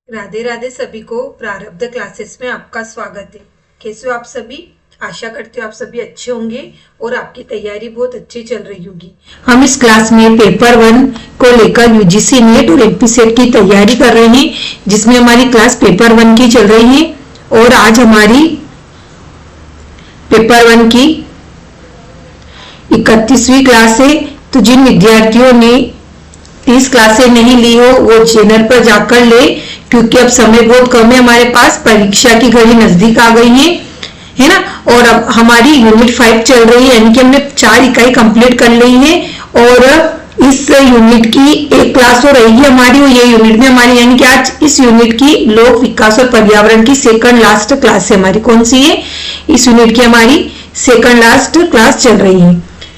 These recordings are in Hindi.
राधे राधे सभी को प्रारब्ध क्लासेस में आपका स्वागत है। कैसे हो आप सभी? आशा करती हूँ आप सभी अच्छे होंगे और आपकी तैयारी बहुत अच्छी चल रही होगी। हम इस क्लास में पेपर 1 को लेकर यूजीसी नेट और एमपी सेट की तैयारी कर रहे हैं, जिसमें हमारी क्लास पेपर 1 की चल रही है और आज हमारी पेपर 1 की 31वीं क्लास है। तो जिन विद्यार्थियों ने 30 क्लासें नहीं ली हो वो चैनल पर जाकर ले, क्योंकि अब समय बहुत कम है हमारे पास, परीक्षा की घड़ी नजदीक आ गई है ना। और अब हमारी यूनिट 5 चल रही है, यानी कि हमने 4 इकाई कंप्लीट कर ली है और इस यूनिट की एक क्लास हो रहेगी हमारी, और ये यूनिट में हमारी यानी कि आज इस यूनिट की लोक विकास और पर्यावरण की सेकंड लास्ट क्लास है हमारी। कौन सी है? इस यूनिट की हमारी सेकंड लास्ट क्लास चल रही है,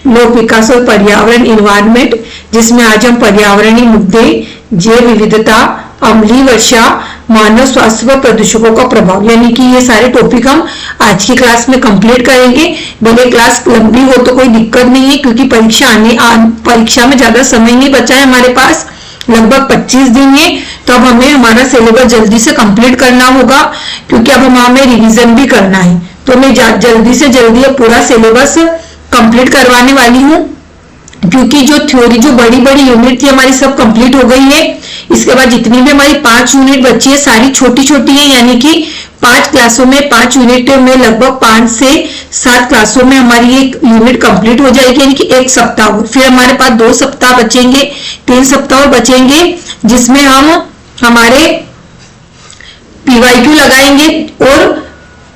लोक विकास और पर्यावरण इन्वायरमेंट, जिसमें आज हम पर्यावरणीय मुद्दे, जैव विविधता, अम्लीय वर्षा, मानव स्वास्थ्य पर प्रदूषकों का प्रभाव, यानी कि ये सारे टॉपिक हम आज की क्लास में कंप्लीट करेंगे। भले क्लास लंबी हो तो कोई दिक्कत नहीं है, क्योंकि परीक्षा में ज्यादा समय नहीं बचा है हमारे पास, लगभग 25 दिन है। तो अब हमें हमारा सिलेबस जल्दी से कंप्लीट करना होगा, क्योंकि अब हमें रिवीजन भी करना है। तो मैं जल्दी से जल्दी पूरा सिलेबस कंप्लीट करवाने वाली हूँ, क्योंकि जो थ्योरी जो बड़ी बड़ी यूनिट थी हमारी सब कंप्लीट हो गई है। इसके बाद जितनी भी हमारी 5 यूनिट बची है सारी छोटी छोटी है, यानी कि 5 क्लासों में 5 यूनिट में लगभग 5 से 7 क्लासों में हमारी एक यूनिट कंप्लीट हो जाएगी, यानी कि 1 सप्ताह। फिर हमारे पास 2 सप्ताह बचेंगे, 3 सप्ताह बचेंगे, जिसमें हम हमारे PYQ लगाएंगे और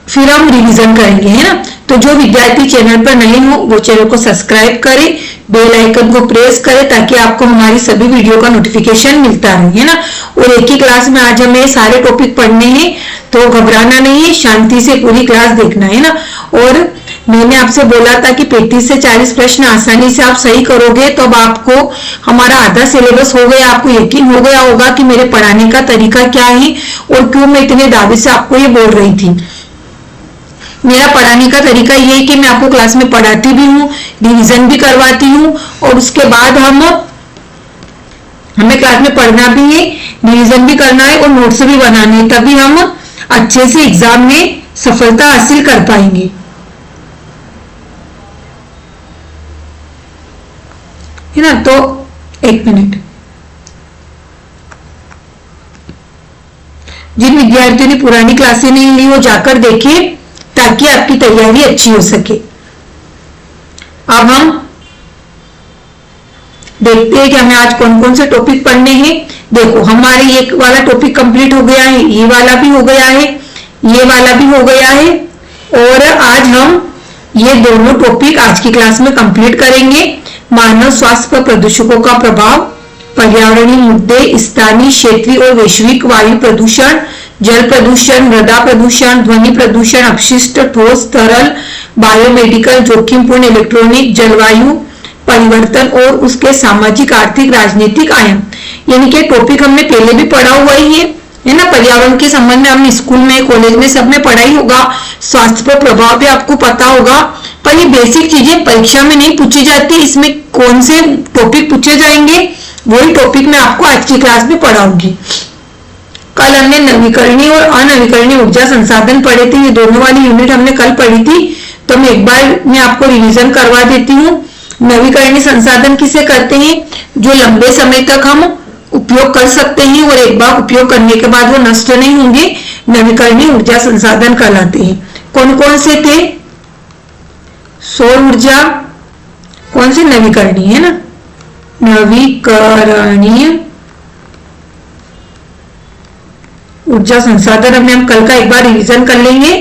फिर हम रिवीजन करेंगे, है ना। तो जो विद्यार्थी चैनल पर नए हो वो चैनल को सब्सक्राइब करें, बेल आइकन को प्रेस करें, ताकि आपको हमारी सभी वीडियो का नोटिफिकेशन मिलता रहे, है ना। और एक ही क्लास में आज हमें सारे टॉपिक पढ़ने हैं, तो घबराना नहीं है, शांति से पूरी क्लास देखना है ना। और मैंने आपसे बोला था कि 35 से 40 प्रश्न आसानी से आप सही करोगे, तो अब आपको हमारा आधा सिलेबस हो गया, आपको यकीन हो गया होगा कि मेरे पढ़ाने का तरीका क्या है और क्यों मैं इतने दावे से आपको ये बोल रही थी। मेरा पढ़ाने का तरीका ये है कि मैं आपको क्लास में पढ़ाती भी हूँ, रिवीजन भी करवाती हूँ, और उसके बाद हमें क्लास में पढ़ना भी है, रिवीजन भी करना है और नोट्स भी बनाने हैं, तभी हम अच्छे से एग्जाम में सफलता हासिल कर पाएंगे, है ना। तो 1 मिनट, जिन विद्यार्थियों ने पुरानी क्लासें नहीं ली वो जाकर देखें, ताकि आपकी तैयारी अच्छी हो सके। अब हम देखते हैं कि हमें आज कौन कौन से टॉपिक पढ़ने हैं। देखो, हमारे एक वाला टॉपिक कंप्लीट हो गया है, ये वाला भी हो गया है, ये वाला भी हो गया है, और आज हम ये दोनों टॉपिक आज की क्लास में कंप्लीट करेंगे। मानव स्वास्थ्य पर प्रदूषकों का प्रभाव, पर्यावरणीय मुद्दे, स्थानीय, क्षेत्रीय और वैश्विक वायु प्रदूषण, जल प्रदूषण, मृदा प्रदूषण, ध्वनि प्रदूषण, अपशिष्ट, ठोस, तरल, बायोमेडिकल, जोखिमपूर्ण इलेक्ट्रॉनिक, जलवायु परिवर्तन और उसके सामाजिक, आर्थिक, राजनीतिक आयाम, यानी कि टॉपिक हमने पहले भी पढ़ा हुआ ही है ना। पर्यावरण के संबंध में हमने स्कूल में, कॉलेज में सब में पढ़ाई होगा। स्वास्थ्य पर प्रभाव भी आपको पता होगा, पर ये बेसिक चीजें परीक्षा में नहीं पूछी जाती। इसमें कौन से टॉपिक पूछे जाएंगे वही टॉपिक मैं आपको आज की क्लास में पढ़ाऊंगी। कल हमने नवीकरणीय और अनवीकरणीय ऊर्जा संसाधन पढ़े थे, ये दोनों वाली यूनिट हमने कल पढ़ी थी, तो मैं एक बार मैं आपको रिवीजन करवा देती हूँ। नवीकरणीय संसाधन किसे कहते हैं? जो लंबे समय तक हम उपयोग कर सकते हैं और एक बार उपयोग करने के बाद वो नष्ट नहीं होंगे, नवीकरणीय ऊर्जा संसाधन कहलाते हैं। कौन कौन से थे? सौर ऊर्जा, कौन से? नवीकरणीय, है ना, नवीकरणीय ऊर्जा संसाधन हम कल का एक बार रिवीजन कर लेंगे,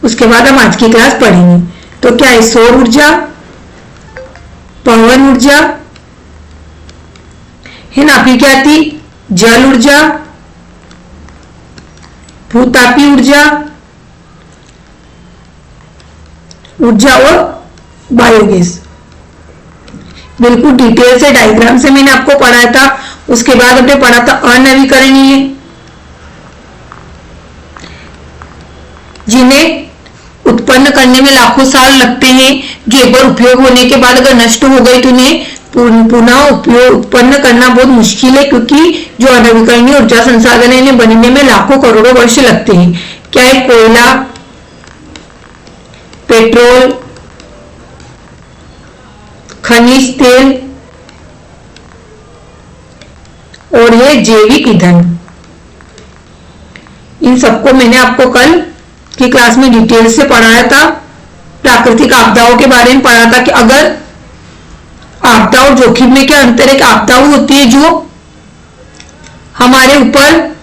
उसके बाद हम आज की क्लास पढ़ेंगे। तो क्या है? सौर ऊर्जा, पवन ऊर्जा, है ना, फिर क्या थी? जल ऊर्जा, भूतापीय ऊर्जा, ऊर्जा और बायोगैस। बिल्कुल डिटेल से डायग्राम से मैंने आपको पढ़ाया था। उसके बाद हमने पढ़ा था अनवीकरणीय, जिन्हें उत्पन्न करने में लाखों साल लगते हैं, जो एक बार उपयोग होने के बाद अगर नष्ट हो गई तो उन्हें पुनः उपयोग उत्पन्न करना बहुत मुश्किल है, क्योंकि जो अनवीकरणीय ऊर्जा संसाधन है इन्हें बनने में लाखों करोड़ों वर्ष लगते हैं। क्या है? कोयला, पेट्रोल, खनिज तेल और ये जैविक ईंधन। इन सबको मैंने आपको कल की क्लास में डिटेल से पढ़ाया था। प्राकृतिक आपदाओं के बारे में पढ़ा था कि अगर आपदा और जोखिम में क्या अंतर है कि आपदाएं होती है जो हमारे ऊपर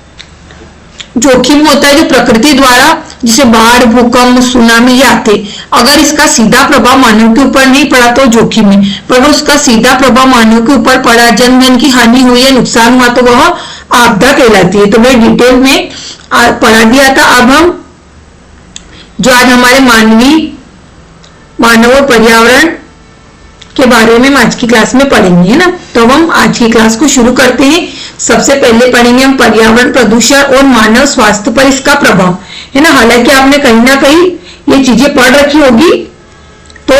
जोखिम होता है जो प्रकृति द्वारा, जैसे बाढ़, भूकंप, सुनामी ये आते। अगर इसका सीधा प्रभाव मानव के ऊपर नहीं पड़ा तो जोखिम है, पर उसका सीधा प्रभाव मानव के ऊपर पड़ा, जन धन की हानि हुई है, नुकसान हुआ, तो वह आपदा कहलाती है। तो मैं डिटेल में पढ़ा दिया था। अब हम जो आज हमारे मानव और पर्यावरण के बारे में आज की क्लास में पढ़ेंगे, है ना। तो हम आज की क्लास को शुरू करते हैं। सबसे पहले पढ़ेंगे हम पर्यावरण प्रदूषण और मानव स्वास्थ्य पर इसका प्रभाव, है ना। हालांकि आपने कहीं ना कहीं ये चीजें पढ़ रखी होगी, तो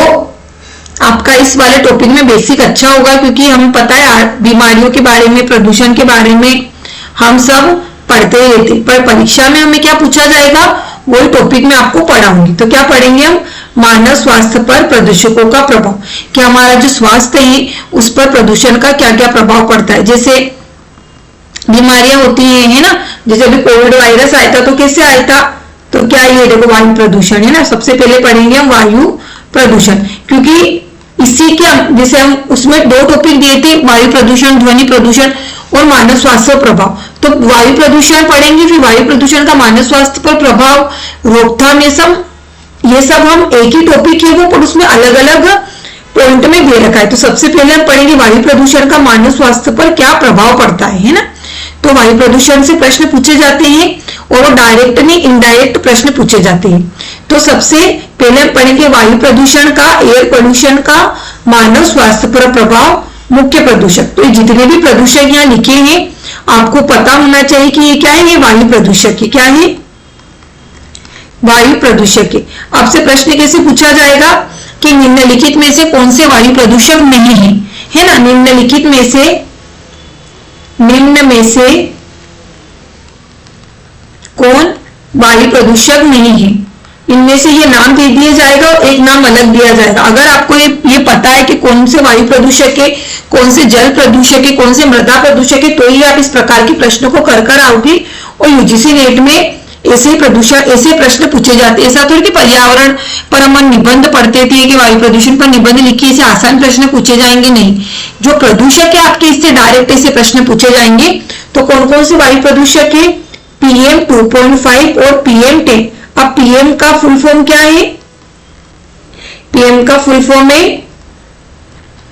आपका इस वाले टॉपिक में बेसिक अच्छा होगा, क्योंकि हमें पता है बीमारियों के बारे में, प्रदूषण के बारे में हम सब पढ़ते ही रहते, पर परीक्षा में हमें क्या पूछा जाएगा वही टॉपिक में आपको पढ़ाऊंगी। तो क्या पढ़ेंगे हम? मानव स्वास्थ्य पर प्रदूषकों का प्रभाव, कि हमारा जो स्वास्थ्य है उस पर प्रदूषण का क्या क्या प्रभाव पड़ता है। जैसे बीमारियां होती है ना, जैसे अभी कोविड वायरस आया था तो कैसे आया था, तो क्या ये देखो वायु प्रदूषण, है ना। सबसे पहले पढ़ेंगे हम वायु प्रदूषण, क्योंकि इसी के जैसे हम उसमें दो टॉपिक दिए थे, वायु प्रदूषण, ध्वनि प्रदूषण और मानव स्वास्थ्य प्रभाव। तो वायु प्रदूषण पढ़ेंगे, फिर वायु प्रदूषण का मानव स्वास्थ्य पर प्रभाव, रोकथाम, ये सब हम एक ही टॉपिक है वो, पर उसमें अलग अलग पॉइंट में दे रखा है। तो सबसे पहले हम पढ़ेंगे वायु प्रदूषण का मानव स्वास्थ्य पर क्या प्रभाव पड़ता है ना। तो वायु प्रदूषण से प्रश्न पूछे जाते हैं और वो डायरेक्ट नहीं इनडायरेक्ट प्रश्न पूछे जाते हैं। तो सबसे पहले हम पढ़ेंगे वायु प्रदूषण का, एयर पोल्यूशन का मानव स्वास्थ्य पर प्रभाव, मुख्य प्रदूषक। तो जितने भी प्रदूषक यहाँ लिखे हैं आपको पता होना चाहिए कि ये क्या है, ये वायु प्रदूषक है। क्या है? वायु प्रदूषक है। आपसे प्रश्न कैसे पूछा जाएगा कि निम्नलिखित में से कौन से वायु प्रदूषक नहीं है ना। निम्न में से कौन वायु प्रदूषक नहीं है, इनमें से ये नाम दे दिया जाएगा और एक नाम अलग दिया जाएगा। अगर आपको ये पता है कि कौन से वायु प्रदूषक है, कौन से जल प्रदूषक है, कौन से मृदा प्रदूषक है, तो ही आप इस प्रकार के प्रश्नों को कर आओगे। और यूजीसी नेट में ऐसे प्रश्न पूछे जाते हैं। ऐसा थोड़ी कि पर्यावरण पर हम निबंध पढ़ते थे कि वायु प्रदूषण पर निबंध लिखिए, ऐसे आसान प्रश्न पूछे जाएंगे नहीं। जो प्रदूषक है आपके इससे डायरेक्ट ऐसे प्रश्न पूछे जाएंगे। तो कौन कौन से वायु प्रदूषक है? PM 2.5 और PM 10। अब PM का फुल फॉर्म क्या है? PM का फुल फॉर्म है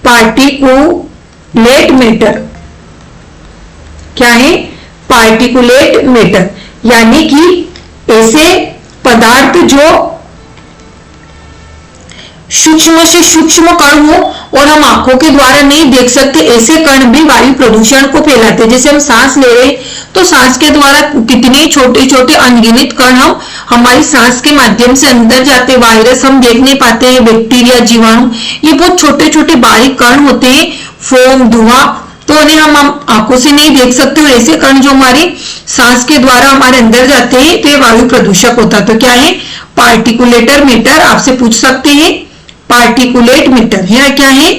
पार्टिकुलेट मैटर। क्या है? पार्टिकुलेट मैटर, यानी कि ऐसे पदार्थ जो सूक्ष्म से सूक्ष्म कण हो और हम आंखों के द्वारा नहीं देख सकते, ऐसे कण भी वायु प्रदूषण को फैलाते हैं। जैसे हम सांस ले रहे हैं तो सांस के द्वारा कितने छोटे छोटे अनगिनत कण हम हमारी सांस के माध्यम से अंदर जाते। वायरस हम देख नहीं पाते हैं, बैक्टीरिया, जीवाणु, ये बहुत छोटे छोटे बारीक कण होते हैं, फोम, धुआं, तो उन्हें हम आंखों से नहीं देख सकते। और ऐसे कण जो हमारे सांस के द्वारा हमारे अंदर जाते हैं तो ये वायु प्रदूषक होता है। तो क्या है? पार्टिकुलेटर मैटर। आपसे पूछ सकते हैं पार्टिकुलेट मैटर है क्या है?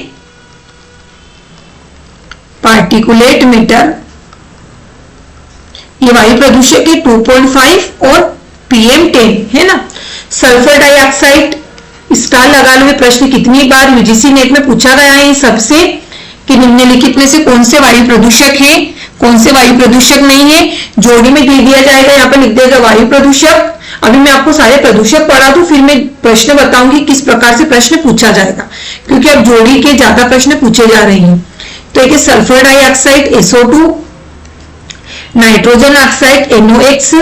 पार्टिकुलेट मैटर ये वायु प्रदूषक है 2.5 और PM 10, है ना। सल्फर डाइऑक्साइड, स्टार लगा लो, प्रश्न कितनी बार यूजीसी नेट में पूछा गया है सबसे कि निम्नलिखित में से कौन से वायु प्रदूषक है, कौन से वायु प्रदूषक नहीं है। जोड़ी में दे दिया जाएगा, यहाँ पर लिख देगा वायु प्रदूषक। अभी मैं आपको सारे प्रदूषक पढ़ा दूं, फिर मैं प्रश्न बताऊंगी किस प्रकार से प्रश्न पूछा जाएगा, क्योंकि अब जोड़ी के ज्यादा प्रश्न पूछे जा रहे हैं। तो एक sulphur dioxide SO2, nitrogen oxide NOx,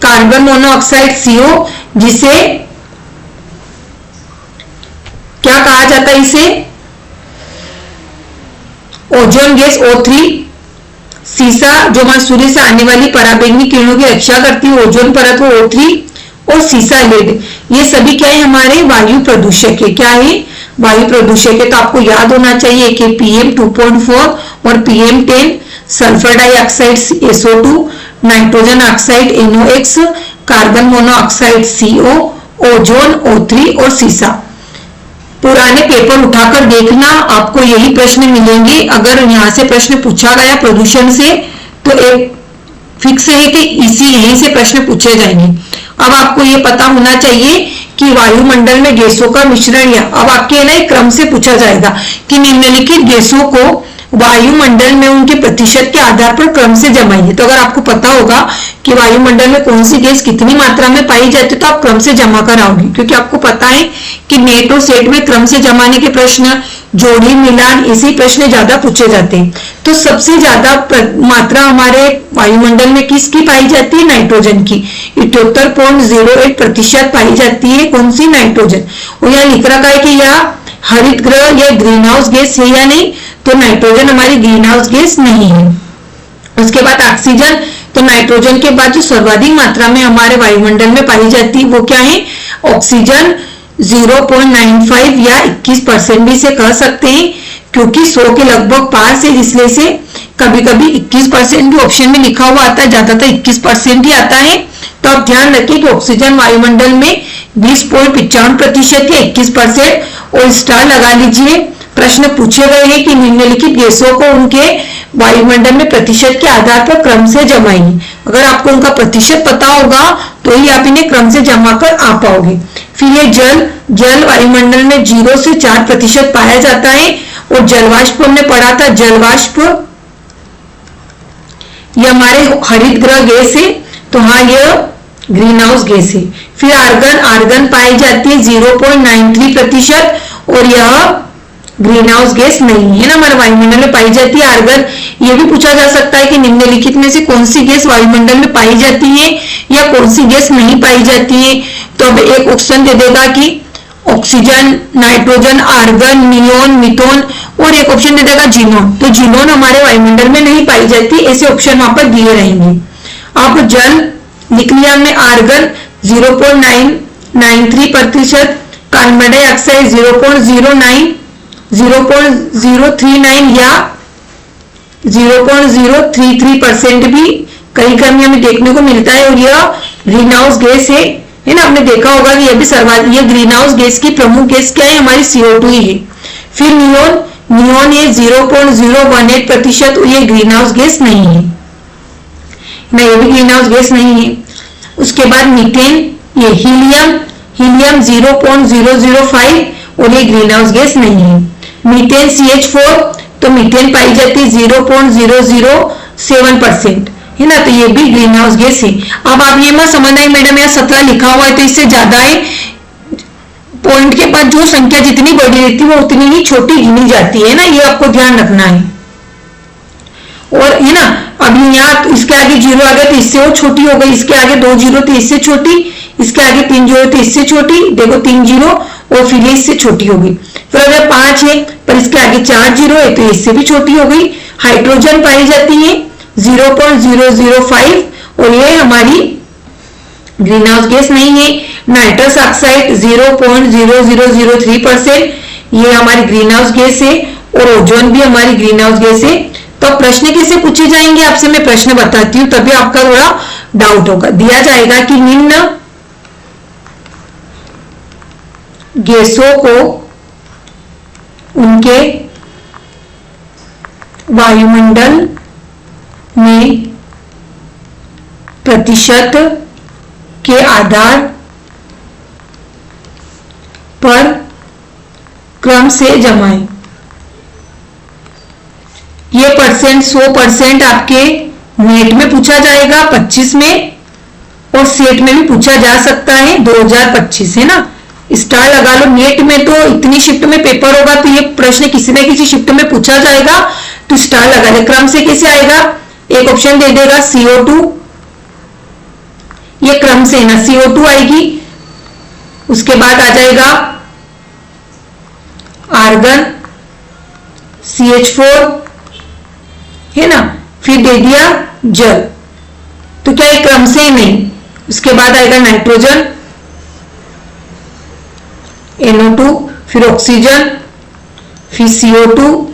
carbon monoxide CO, जिसे क्या कहा जाता है, इसे ओजोन गैस O3, सीसा जो हमारे सूर्य से आने वाली पराबैंगनी किरणों की रक्षा करती है, ओजोन परत O3, और सीसा लेड, ये सभी क्या है? हमारे वायु प्रदूषक है। क्या है? वायु प्रदूषक है तो आपको याद होना चाहिए कि PM 2.4 और PM 10, sulphur dioxide SO2, nitrogen oxide NOx, carbon monoxide CO, ozone O3 और सीसा। पुराने पेपर उठाकर देखना, आपको यही प्रश्न मिलेंगे। अगर यहाँ से प्रश्न पूछा गया प्रदूषण से तो एक फिक्स है कि यहीं से प्रश्न पूछे जाएंगे। अब आपको ये पता होना चाहिए कि वायुमंडल में गैसों का मिश्रण, या अब आपके ना क्रम से पूछा जाएगा कि निम्नलिखित गैसों को वायुमंडल में उनके प्रतिशत के आधार पर क्रम से जमाइए। तो अगर आपको पता होगा कि वायुमंडल में कौन सी गैस कितनी मात्रा में पाई जाती है तो आप क्रम से जमा कर आओगे, क्योंकि आपको पता है कि नेट और सेट में क्रम से जमाने के प्रश्न, जोड़ी मिलान, ऐसे प्रश्न ज्यादा पूछे जाते हैं। तो सबसे ज्यादा मात्रा हमारे वायुमंडल में किसकी पाई जाती है? नाइट्रोजन की। 78.08% पाई जाती है। कौन सी? नाइट्रोजन। और यहाँ लिख रखा है कि यह हरित गृह या ग्रीन हाउस गैस है या नहीं, तो नाइट्रोजन हमारी ग्रीन हाउस गैस नहीं है। उसके बाद ऑक्सीजन, तो नाइट्रोजन के बाद जो सर्वाधिक मात्रा में हमारे वायुमंडल में पाई जाती है वो क्या है? ऑक्सीजन 0.95 या 21% भी से कह सकते हैं, क्योंकि 100 के लगभग पास है, इसलिए से कभी कभी 21% भी ऑप्शन में लिखा हुआ आता है, ज्यादातर 21% ही आता है। तो आप ध्यान रखिए कि ऑक्सीजन वायुमंडल में 20.95% या 21%, और स्टार लगा लीजिए। प्रश्न पूछे गए हैं कि निम्नलिखित गैसों को उनके वायुमंडल में प्रतिशत के आधार पर क्रम से जमाइए। अगर आपको उनका प्रतिशत पता होगा तो ही आप इन्हें क्रम से जमा कर आ पाओगे। फिर ये जल वायुमंडल में 0 से 4% पाया जाता है। और जलवाष्प हमने पढ़ा था, जलवाष्प ये हमारे हरित गृह गैस है, तो हाँ यह ग्रीन हाउस गैस है। फिर आर्गन पाई जाती है 0.93%, और यह ग्रीन हाउस गैस नहीं है ना, हमारे वायुमंडल में पाई जाती है आर्गन। ये भी पूछा जा सकता है कि निम्नलिखित में से कौन सी गैस वायुमंडल में पाई जाती है या कौन सी गैस नहीं पाई जाती है। तो अब एक ऑप्शन दे देगा कि oxygen, nitrogen, argon, neon, methane, और एक ऑप्शन दे देगा जीनोन। तो जीनोन हमारे वायुमंडल में नहीं पाई जाती, ऐसे ऑप्शन वहां पर दिए रहेंगे। अब जल लिख लिया हमने, आर्गन 0.993%, कार्बन डाइऑक्साइड 0.039 या 0.033% भी कई क्रम में हमें देखने को मिलता है। और यह ग्रीन हाउस गैस है ना, आपने देखा होगा कि यह भी ये ग्रीन हाउस गैस की प्रमुख गैस क्या है? हमारी CO2 ही है। फिर नियोन ये 0.018%, ये ग्रीन हाउस गैस नहीं है ना, ये भी ग्रीन हाउस गैस नहीं है। उसके बाद मीथेन, ये हीलियम 0.005, और ये ग्रीन हाउस गैस नहीं है। मीथेन CH4, तो मीथेन पाई जाती है 0.007%, है ना, तो ये भी ग्रीन हाउस गैस है। अब आप ये मत समझना है मैडम यहाँ 17 लिखा हुआ है तो इससे ज्यादा है। पॉइंट के बाद जो संख्या जितनी बड़ी रहती है वो उतनी ही छोटी गिनी जाती है ना, ये आपको ध्यान रखना है। और है ना, अभी यहाँ इसके आगे 0 आ गया तो इससे वो छोटी हो गई, इसके आगे 2 0 तो इससे छोटी, इसके आगे 3 0 तो इससे छोटी, देखो 3 0, और फिर ये इससे छोटी हो गई। फिर अगर 5 है पर इसके आगे 4 0 है तो इससे भी छोटी हो गई। हाइड्रोजन पाई जाती है 0.005, और ये हमारी ग्रीन हाउस गैस नहीं है। नाइट्रस ऑक्साइड 0.0003%, ये हमारी ग्रीन हाउस गैस है। और ओजोन भी हमारी ग्रीन हाउस गैस है। तो प्रश्न कैसे पूछे जाएंगे आपसे, मैं प्रश्न बताती हूँ तभी आपका थोड़ा डाउट होगा। दिया जाएगा कि निम्न गैसों को उनके वायुमंडल में प्रतिशत के आधार पर क्रम से जमाएं। ये परसेंट 100% आपके नेट में पूछा जाएगा 25 में, और सेट में भी पूछा जा सकता है 2025, है ना। स्टार लगा लो, नेट में तो इतनी शिफ्ट में पेपर होगा तो ये प्रश्न किसी न किसी शिफ्ट में पूछा जाएगा, तो स्टार लगा ले। क्रम से कैसे आएगा? एक ऑप्शन दे देगा CO2, ये क्रम से ना CO2 आएगी। उसके बाद आ जाएगा आर्गन CH4, है ना। फिर दे दिया जल, तो क्या ये क्रम से ही नहीं। उसके बाद आएगा नाइट्रोजन NO2, फिर ऑक्सीजन, फिर CO2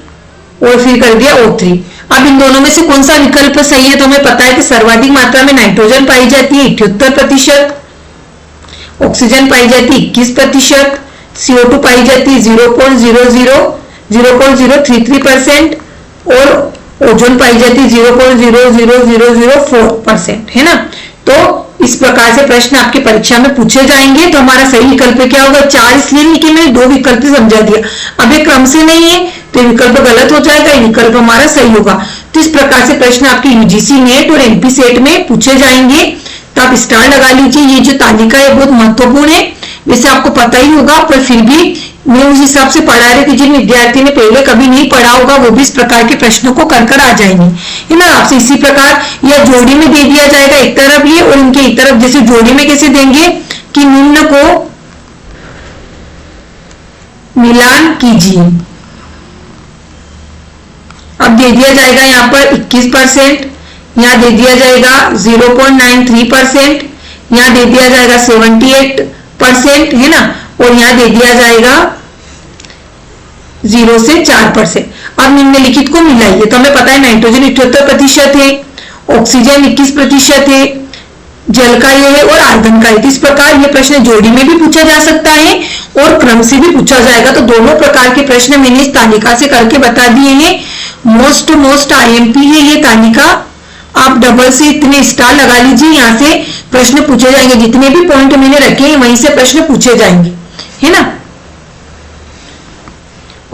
और फिर कर दिया O3। अब इन दोनों में से कौन सा विकल्प सही है? तो हमें पता है कि सर्वाधिक मात्रा में नाइट्रोजन पाई जाती है 78%, ऑक्सीजन पाई जाती है 21%, CO2 पाई जाती है 0.033% और ओजोन पाई जाती है 0.00004%, है ना। तो इस प्रकार से प्रश्न आपके परीक्षा में पूछे जाएंगे। तो हमारा सही विकल्प क्या होगा? 4 इसलिए नहीं कि मैंने 2 विकल्प समझा दिया, अब ये क्रम से नहीं है तो विकल्प गलत हो जाएगा, ये विकल्प हमारा सही होगा। तो इस प्रकार से प्रश्न आपके UGC नेट और MP सेट में पूछे जाएंगे। तो आप स्टार लगा लीजिए। ये जो तालिका है बहुत महत्वपूर्ण है, वैसे आपको पता ही होगा, पर फिर भी मैं उस हिसाब से पढ़ा रही थी। जिन विद्यार्थी ने पहले कभी नहीं पढ़ा होगा वो भी इस प्रकार के प्रश्नों को कर आ जाएंगे, है ना। आपसे इसी प्रकार या जोड़ी में दे दिया जाएगा, एक तरफ ये और इनके एक तरफ, जैसे जोड़ी में कैसे देंगे कि निम्न को मिलान कीजिए। अब दे दिया जाएगा यहाँ पर 21%, यहाँ दे दिया जाएगा 0.93%, यहाँ दे दिया जाएगा 78%, है ना, और यहाँ दे दिया जाएगा 0 से 4%। अब निम्नलिखित को मिलाइए। तो हमें पता है नाइट्रोजन 78% है, ऑक्सीजन 21% है, जल का ये है और आर्गन का है। इस प्रकार ये प्रश्न जोड़ी में भी पूछा जा सकता है और क्रम से भी पूछा जाएगा। तो दोनों प्रकार के प्रश्न मैंने इस तालिका से करके बता दिए हैं। मोस्ट IMP है ये तालिका। आप डबल से इतने स्टार लगा लीजिए, यहाँ से प्रश्न पूछे जाएंगे। जितने भी पॉइंट मैंने रखे हैं वहीं से प्रश्न पूछे जाएंगे, है ना।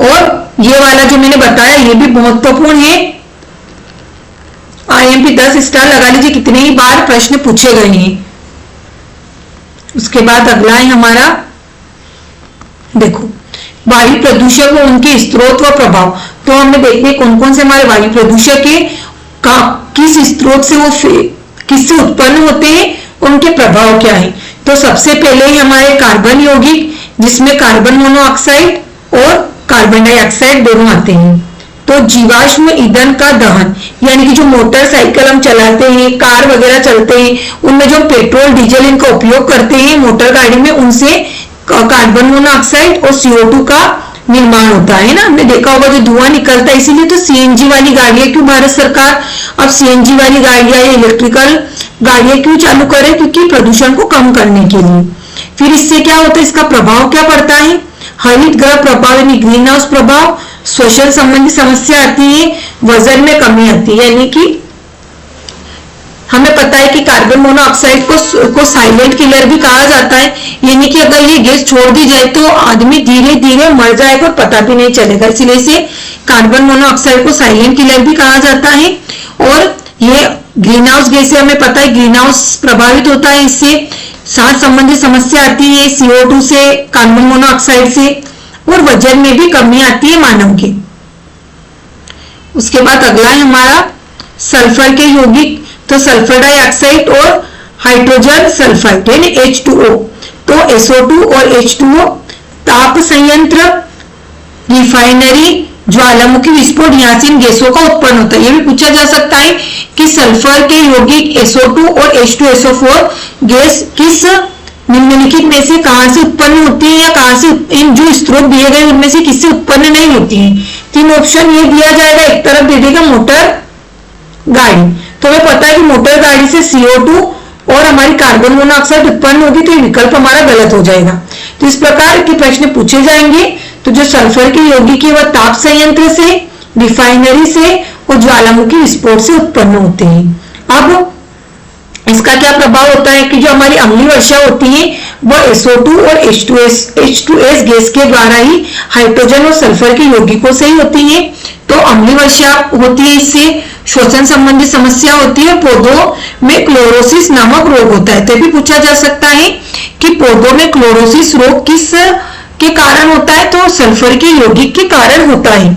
और ये वाला जो मैंने बताया ये भी महत्वपूर्ण है। IMP 10 स्टार लगा लीजिए, कितने ही बार प्रश्न पूछे गए हैं। उसके बाद अगला है हमारा, देखो, वायु प्रदूषक और उनके स्रोत व प्रभाव। तो हमें देखते हैं कौन कौन से हमारे वायु प्रदूषक है, किस स्रोत से वो किससे उत्पन्न होते हैं, उनके प्रभाव क्या है। तो सबसे पहले हमारे कार्बन यौगिक, जिसमें कार्बन मोनोऑक्साइड और कार्बन डाइऑक्साइड दोनों आते हैं। तो जीवाश्म ईंधन का दहन, यानी कि जो मोटरसाइकिल हम चलाते हैं, कार वगैरह चलते हैं, उनमें जो पेट्रोल डीजल इनका उपयोग करते हैं मोटर गाड़ी में, उनसे कार्बन मोनोऑक्साइड और CO2 का निर्माण होता है ना। हमने देखा होगा जो धुआं निकलता है, इसीलिए तो CNG वाली गाड़ियां क्यों भारत सरकार अब CNG वाली गाड़ियां या इलेक्ट्रिकल गाड़ियां क्यों चालू करे? क्योंकि प्रदूषण को कम करने के लिए। फिर इससे क्या होता है, इसका प्रभाव क्या पड़ता है? हरित गृह प्रभाव यानी ग्रीन हाउस प्रभाव, श्वसन संबंधी समस्या आती है, वजन में कमी आती है। यानी कि हमें पता है कि कार्बन मोनोऑक्साइड को साइलेंट किलर भी कहा जाता है, यानी कि अगर ये गैस छोड़ दी जाए तो आदमी धीरे धीरे मर जाएगा और पता भी नहीं चलेगा। इसलिए इसे कार्बन मोनोऑक्साइड को साइलेंट किलर भी कहा जाता है। और ये ग्रीन हाउस गैस है, हमें पता है ग्रीन हाउस प्रभावित होता है, इससे सांस संबंधी समस्या आती है CO2 से, कार्बन मोनोऑक्साइड से, और वजन में भी कमी आती है मानव के। उसके बाद अगला है हमारा सल्फर के यौगिक। तो सल्फर डाइऑक्साइड और हाइड्रोजन सल्फाइड यानी H2O। तो SO2 और H2O ताप संयंत्र, रिफाइनरी, ज्वालामुखी विस्फोट, यहाँ से इन गैसों का उत्पन्न होता है। यह भी पूछा जा सकता है कि सल्फर के यौगिक SO2 और H2SO4 गैस किस निम्नलिखित में से कहां से उत्पन्न होती है, या कहां से इन जो स्रोत दिए गए उनमें से किससे उत्पन्न नहीं होती है। 3 ऑप्शन ये दिया जाएगा, एक तरफ दे देगा मोटर गाड़ी। तो हमें पता है कि मोटर गाड़ी से CO2 और हमारी कार्बन मोनोऑक्साइड उत्पन्न होगी, तो ये विकल्प हमारा गलत हो जाएगा। तो इस प्रकार के प्रश्न पूछे जाएंगे। तो जो सल्फर के यौगिक है वह ताप संयंत्र से, रिफाइनरी से और ज्वालामुखी विस्फोट से उत्पन्न होते हैं। अब इसका क्या प्रभाव होता है कि जो हमारी अम्लीय वर्षा होती है वह SO2 और H2S गैस के द्वारा ही हाइड्रोजन और सल्फर के यौगिकों से ही होती है। तो अम्लीय वर्षा होती है, इससे श्वसन संबंधी समस्या होती है। पौधों में क्लोरोसिस नामक रोग होता है। तो भी पूछा जा सकता है कि पौधों में क्लोरोसिस रोग किस के कारण होता है? तो सल्फर के यौगिक के कारण होता है।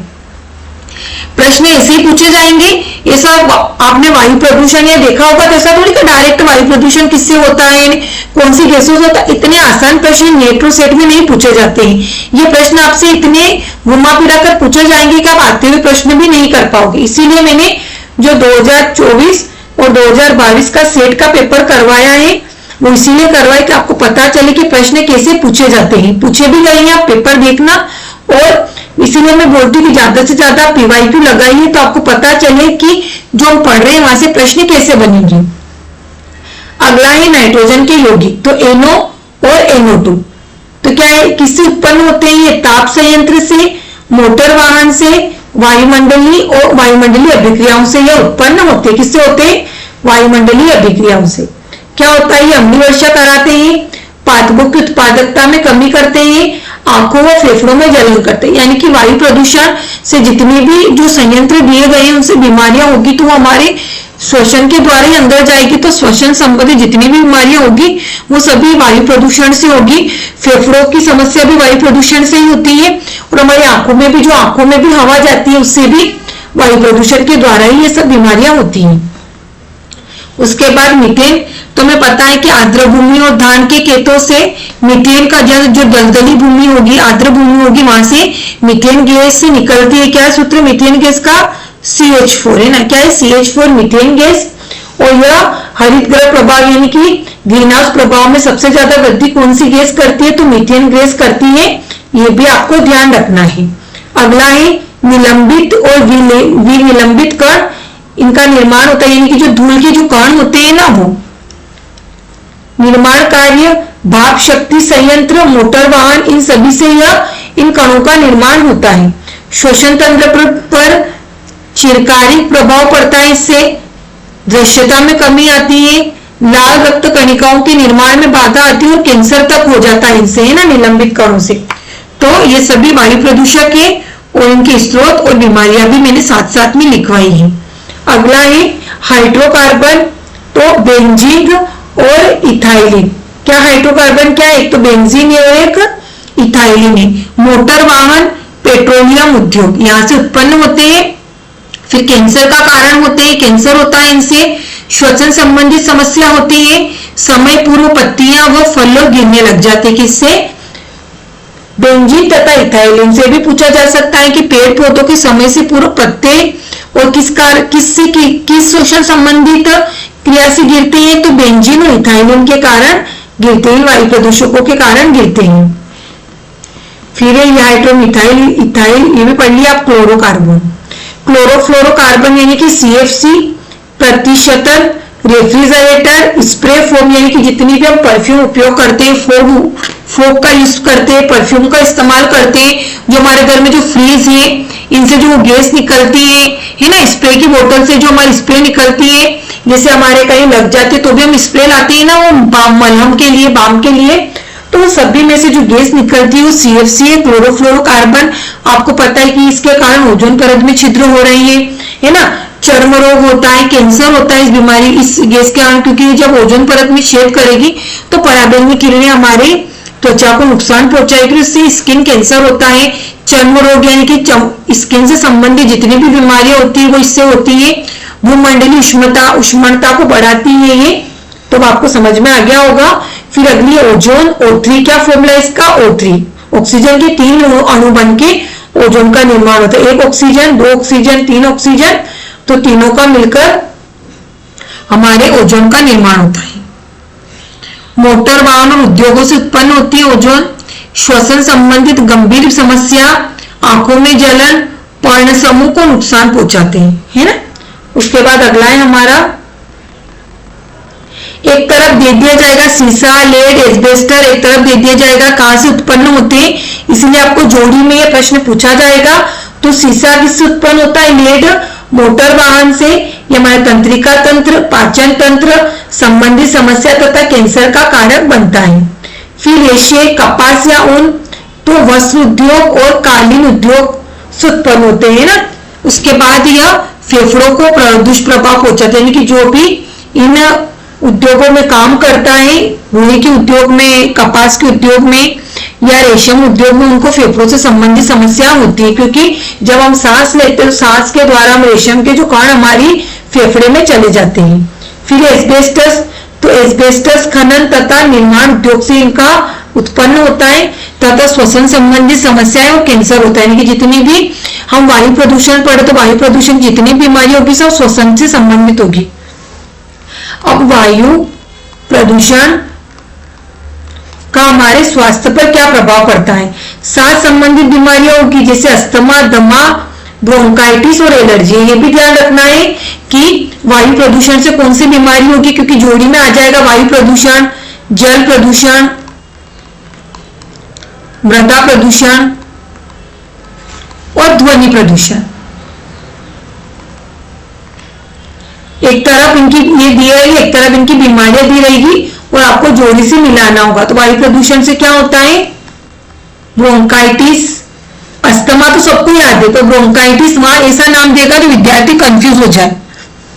प्रश्न ऐसे ही पूछे जाएंगे। ये सब आपने वायु प्रदूषण या देखा होगा, तो ऐसा थोड़ी कि डायरेक्ट वायु प्रदूषण किससे होता है, कौन सी गैसों से होता है। इतने आसान प्रश्न नेट और सेट में नहीं पूछे जाते हैं। ये प्रश्न आपसे इतने घुमा फिरा कर पूछे जाएंगे कि आप आते हुए प्रश्न भी नहीं कर पाओगे। इसीलिए मैंने जो 2024 और 2022 का सेट का पेपर करवाया है, वो इसीलिए करवाए कि आपको पता चले कि प्रश्न कैसे पूछे जाते हैं, पूछे भी गए हैं, आप पेपर देखना। और इसीलिए मैं बोलती हूँ कि ज्यादा से ज्यादा पीवाईक्यू लगाइए तो आपको पता चले कि जो हम पढ़ रहे हैं वहां से प्रश्न कैसे बनेंगे। अगला है नाइट्रोजन के यौगिक, तो NO और NO2 तो क्या है, किससे उत्पन्न होते हैं? ये ताप संयंत्र से, मोटर वाहन से, वायुमंडलीय और वायुमंडलीय अभिक्रियाओं से यह उत्पन्न होते हैं। किससे होते हैं? वायुमंडलीय अभिक्रियाओं से। क्या होता है? ये अम्लीय वर्षा कराते हैं, पादपों की उत्पादकता में कमी करते हैं, आंखों व फेफड़ों में जलन करते हैं। यानी कि वायु प्रदूषण से जितने भी जो संयंत्र दिए गए हैं उनसे बीमारियां होगी तो वो हमारे श्वसन के द्वारा ही अंदर जाएगी, तो श्वसन संबंधी जितनी भी बीमारियां होगी वो सभी वायु प्रदूषण से होगी। फेफड़ों की समस्या भी वायु प्रदूषण से ही होती है, और हमारी आंखों में भी, जो आंखों में भी हवा जाती है उससे भी वायु प्रदूषण के द्वारा ही ये सब बीमारियां होती हैं। उसके बाद मीथेन, तो हमें पता है कि आर्द्र भूमि और धान के खेतों से मीथेन का जल, जो दलदली भूमि होगी, आर्द्र भूमि होगी, वहां से मीथेन गैस निकलती है। क्या सूत्र मीथेन गैस का? CH4 है ना। क्या है? CH4 methane gas. और यह हरित गृह प्रभाव यानी कि ग्रीन हाउस प्रभाव में सबसे ज्यादा वृद्धि कौन सी गैस करती है? तो मीथेन गैस करती है। ये भी आपको ध्यान रखना है। अगला है निलंबित और विनिलंबित कण, इनका निर्माण होता है, यानी कि जो धूल के जो कण होते हैं ना, वो निर्माण कार्य, भाप शक्ति संयंत्र, मोटर वाहन, इन सभी से यह इन कणों का निर्माण होता है। श्वसन तंत्र पर चिरकारी प्रभाव पड़ता है, इससे दृश्यता में कमी आती है, लाल रक्त कणिकाओं के निर्माण में बाधा आती है और कैंसर तक हो जाता है इनसे, है ना, निलंबित कणों से। तो ये सभी वायु प्रदूषक है और इनके स्रोत और बीमारियां भी मैंने साथ साथ में लिखवाई है। अगला है हाइड्रोकार्बन, तो बेंजीन और इथाइलिन। क्या हाइड्रोकार्बन क्या है? एक तो बेंजीन है और एक इथाइलिन है। मोटर वाहन, पेट्रोलियम उद्योग, यहां से उत्पन्न होते हैं। फिर कैंसर का कारण होते हैं, कैंसर होता है इनसे। श्वसन संबंधी समस्या होती है, समय पूर्व पत्तियां व फल गिरने लग जाते हैं। किससे? बेंजीन तथा इथाइलिन से भी पूछा जा सकता है कि पेड़ पौधों के समय से पूर्व पत्ते और किस श्वसन संबंधित क्रिया से गिरते हैं? तो बेंजीन और इथाइलिन के कारण गिरते हैं, वायु प्रदूषकों के कारण गिरते हैं। फिर ये हाइड्रोमिथाइल, इथाइल, ये भी पढ़ लिया आप। क्लोरोकार्बन, क्लोरोफ्लोरोकार्बन यानी कि CFC, प्रतिशतन, रेफ्रिजरेटर, स्प्रे फोम, यानी कि जितनी भी हम परफ्यूम उपयोग करते हैं, फोग का यूज करते हैं, परफ्यूम का इस्तेमाल करते हैं, जो हमारे घर में जो फ्रीज है इनसे जो गैस निकलती है ना, स्प्रे की बोतल से जो हमारी स्प्रे निकलती है, जैसे हमारे कहीं लग जाती है तो भी हम स्प्रे लाते हैं ना, वो मलहम के लिए, बाम के लिए, तो सभी में से जो गैस निकलती है वो CFC है, क्लोरोफ्लोरोकार्बन। आपको पता है कि इसके कारण ओजोन परत में छिद्र हो रही है ना, चर्म रोग होता है, कैंसर होता है इस बीमारी, इस गैस के कारण, क्योंकि जब ओजोन परत में छेद करेगी तो पराबैंगनी किरणें हमारे त्वचा को नुकसान पहुंचाएगी, इससे स्किन कैंसर होता है। चर्म रोग यानी कि स्किन से संबंधित जितनी भी बीमारियां होती है वो इससे होती है। भूमंडलीय उष्णता को बढ़ाती है ये, तो आपको समझ में आ गया होगा। फिर अगली ओजोन, O3, क्या फॉर्मूला इसका? O3, ऑक्सीजन के 3 अणु बन के ओजोन का निर्माण होता है। 1 ऑक्सीजन, 2 ऑक्सीजन, 3 ऑक्सीजन, तो तीनों का मिलकर हमारे ओजोन का निर्माण होता है। मोटर वाहन और उद्योगों से उत्पन्न होती है ओजोन। श्वसन संबंधित गंभीर समस्या, आंखों में जलन, पर्ण समूह को नुकसान पहुंचाते हैं, है ना। उसके बाद अगला है हमारा, एक तरफ दे दिया जाएगा सीसा, लेड, एस्बेस्टर, एक तरफ दे दिया जाएगा कहां से उत्पन्न होते हैं, इसलिए आपको जोड़ी में यह प्रश्न पूछा जाएगा। तो सीसा किससे उत्पन्न होता है? लेड, मोटर वाहन से, यह हमारे तंत्रिका तंत्र, पाचन तंत्र संबंधी समस्या तथा कैंसर का कारक बनता है। फिर रेशे, कपास या ऊन, तो वस्त्र उद्योग और कालीन उद्योग से उत्पन्न होते हैं ना। उसके बाद यह फेफड़ों को दुष्प्रभाव पहुंचाते हैं, यानी कि जो भी इन उद्योगों में काम करता है, रुई के उद्योग में, कपास के उद्योग में या रेशम उद्योग में, उनको फेफड़ों से संबंधित समस्या होती है, क्योंकि जब हम सांस लेते हैं तो सांस के द्वारा हम रेशम के जो कण हमारी फेफड़े में चले जाते हैं। फिर एस्बेस्टस, तो एस्बेस्टस खनन तथा निर्माण उद्योग से इनका उत्पन्न होता है तथा श्वसन संबंधी समस्याएं और कैंसर होता है, यानी कि जितनी भी हम वायु प्रदूषण पढ़े तो वायु प्रदूषण जितनी बीमारी होगी सब श्वसन से संबंधित होगी। अब वायु प्रदूषण का हमारे स्वास्थ्य पर क्या प्रभाव पड़ता है। सांस संबंधित बीमारियां होगी जैसे अस्थमा, दमा, ब्रोंकाइटिस और एलर्जी। ये भी ध्यान रखना है कि वायु प्रदूषण से कौन सी बीमारी होगी, क्योंकि जोड़ी में आ जाएगा वायु प्रदूषण, जल प्रदूषण, मृदा प्रदूषण और ध्वनि प्रदूषण। एक तरफ इनकी ये दी रहेगी, एक तरफ इनकी बीमारियां दी रहेगी और आपको जोड़ी से मिलाना होगा। तो वायु प्रदूषण से क्या होता है, ब्रोंकाइटिस, अस्थमा तो सबको याद है, तो ब्रोंकाइटिस वहां ऐसा नाम देगा जो विद्यार्थी कंफ्यूज हो जाए,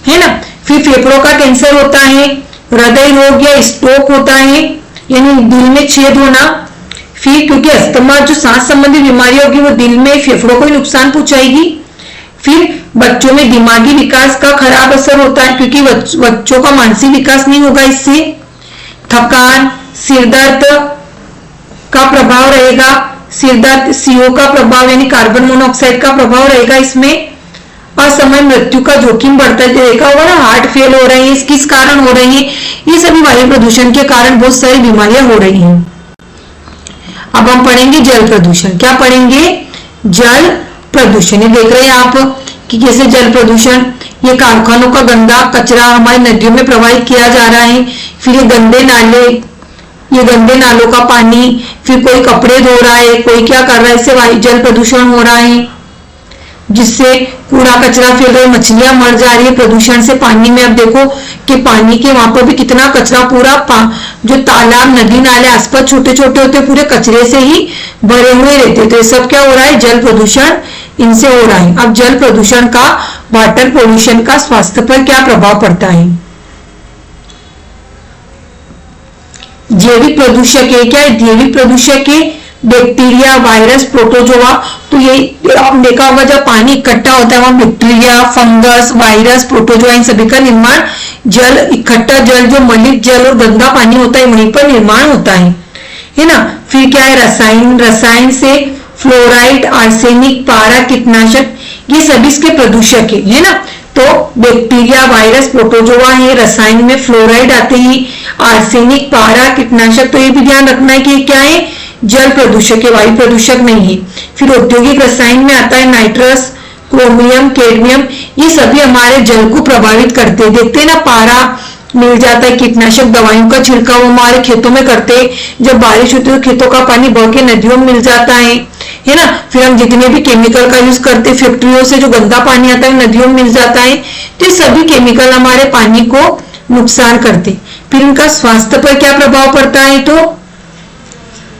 है ना। फिर फेफड़ों का कैंसर होता है, हृदय रोग या स्ट्रोक होता है, यानी दिल में छेद होना। फिर क्योंकि अस्थमा जो सांस संबंधी बीमारी होगी वो दिल में फेफड़ों को नुकसान पहुंचाएगी। फिर बच्चों में दिमागी विकास का खराब असर होता है, क्योंकि बच्चों का मानसिक विकास नहीं होगा इससे। थकान, सिरदर्द का प्रभाव रहेगा, सिरदर्द CO का प्रभाव यानी कार्बन मोनोऑक्साइड का प्रभाव रहेगा इसमें। असमय मृत्यु का जोखिम बढ़ता है, देखा होगा ना, हार्ट फेल हो रहे हैं, किस कारण हो रही है, ये सभी वायु प्रदूषण के कारण बहुत सारी बीमारियां हो रही हैं। अब हम पढ़ेंगे जल प्रदूषण। क्या पढ़ेंगे, जल प्रदूषण। ये देख रहे हैं आप कि कैसे जल प्रदूषण, ये कारखानों का गंदा कचरा हमारी नदियों में प्रवाहित किया जा रहा है। फिर ये गंदे नाले, ये गंदे नालों का पानी, फिर कोई कपड़े धो रहा है, कोई क्या कर रहा है, इससे जल प्रदूषण हो रहा है, जिससे कूड़ा कचरा फैल रहा है, मछलियां मर जा रही है प्रदूषण से। पानी में अब देखो कि पानी के वहां पर भी कितना कचरा, पूरा जो तालाब, नदी, नाले आसपास छोटे छोटे होते पूरे कचरे से ही भरे हुए रहते। तो ये सब क्या हो रहा है, जल प्रदूषण इनसे हो रहा है। अब जल प्रदूषण का, वाटर पोल्यूशन का स्वास्थ्य पर क्या प्रभाव पड़ता है। जैविक प्रदूषक है, क्या है, जैविक प्रदूषक है, बैक्टीरिया, वायरस, प्रोटोजोआ। तो ये आपने देखा होगा जब पानी इकट्ठा होता है वहां बैक्टीरिया, फंगस, वायरस, प्रोटोजोआ इन सभी का निर्माण, जल इकट्ठा जल जो मलिन जल और गंदा पानी होता है वहीं पर निर्माण होता है ना। फिर क्या है, रसायन, रसायन से फ्लोराइड, आर्सेनिक, पारा, कीटनाशक, ये सभी इसके प्रदूषक है ना। तो बैक्टीरिया, वायरस, प्रोटोजोआ है, रसायन में फ्लोराइड आते ही, आर्सेनिक, पारा, कीटनाशक। तो ये भी ध्यान रखना है कि क्या है, जल प्रदूषक है, वायु प्रदूषक नहीं है। फिर औद्योगिक रसायन में आता है नाइट्रस, क्रोमियम, कैडमियम, ये सभी हमारे जल को प्रभावित करते हैं। देखते हैं ना, पारा मिल जाता है, कीटनाशक दवाइयों का छिड़काव हमारे खेतों में करते हैं, जब बारिश होती है तो खेतों का पानी बह के नदियों में मिल जाता है ना। फिर हम जितने भी केमिकल का यूज करते हैं, फैक्ट्रियों से जो गंदा पानी आता है नदियों में मिल जाता है। तो ये सभी केमिकल हमारे पानी को नुकसान करते। फिर इनका स्वास्थ्य पर क्या प्रभाव पड़ता है, तो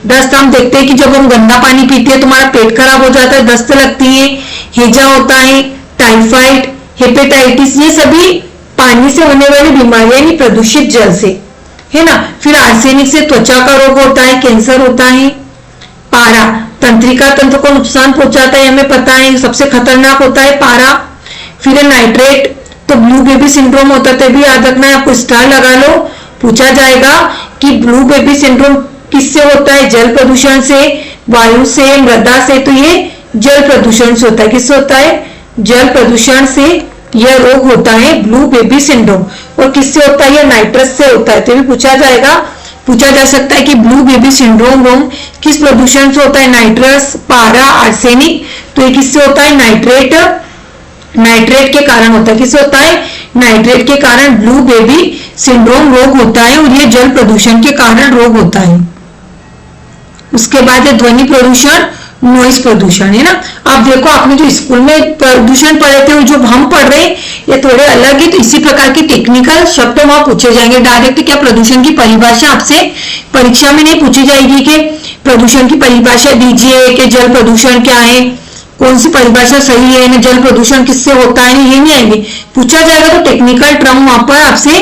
दस्त। हम देखते हैं कि जब हम गंदा पानी पीते हैं तो हमारा पेट खराब हो जाता है, दस्त लगती है, हैजा होता है, टाइफाइड, हेपेटाइटिस, ये सभी पानी से होने वाली बीमारियां नहीं, प्रदूषित जल से, है ना। फिर आर्सेनिक से त्वचा का रोग होता है, कैंसर होता है। पारा तंत्रिका तंत्र को नुकसान पहुंचाता है, हमें पता है, सबसे खतरनाक होता है पारा। फिर नाइट्रेट, तो ब्लू बेबी सिंड्रोम होता है, तभी याद रखना है, आपको स्टार लगा लो, पूछा जाएगा कि ब्लू बेबी सिंड्रोम किससे होता है, जल प्रदूषण से, वायु से, मृदा से। तो ये जल प्रदूषण से होता है, किससे होता है, जल प्रदूषण से यह रोग होता है ब्लू बेबी सिंड्रोम। और किससे होता है, यह नाइट्रस से होता है। तो भी पूछा जाएगा, पूछा जा सकता है कि ब्लू बेबी सिंड्रोम रोग किस प्रदूषण से होता है, नाइट्रस, पारा, आर्सेनिक। तो ये किससे होता है, नाइट्रेट, नाइट्रेट के कारण होता है। किससे होता है, नाइट्रेट के कारण ब्लू बेबी सिंड्रोम रोग होता है, और ये जल प्रदूषण के कारण रोग होता है। उसके बाद है ध्वनि प्रदूषण, नॉइस प्रदूषण, है ना। अब देखो आपने जो स्कूल में प्रदूषण पढ़े थे, जो हम पढ़ रहे हैं ये थोड़े अलग है, तो इसी प्रकार के टेक्निकल शब्द वहां पूछे जाएंगे। डायरेक्ट क्या प्रदूषण की परिभाषा आपसे परीक्षा में नहीं पूछी जाएगी कि प्रदूषण की परिभाषा दीजिए, कि जल प्रदूषण क्या है, कौन सी परिभाषा सही है ना, जल प्रदूषण किससे होता है, ये नहीं आएंगे। पूछा जाएगा तो टेक्निकल टर्म वहां पर आपसे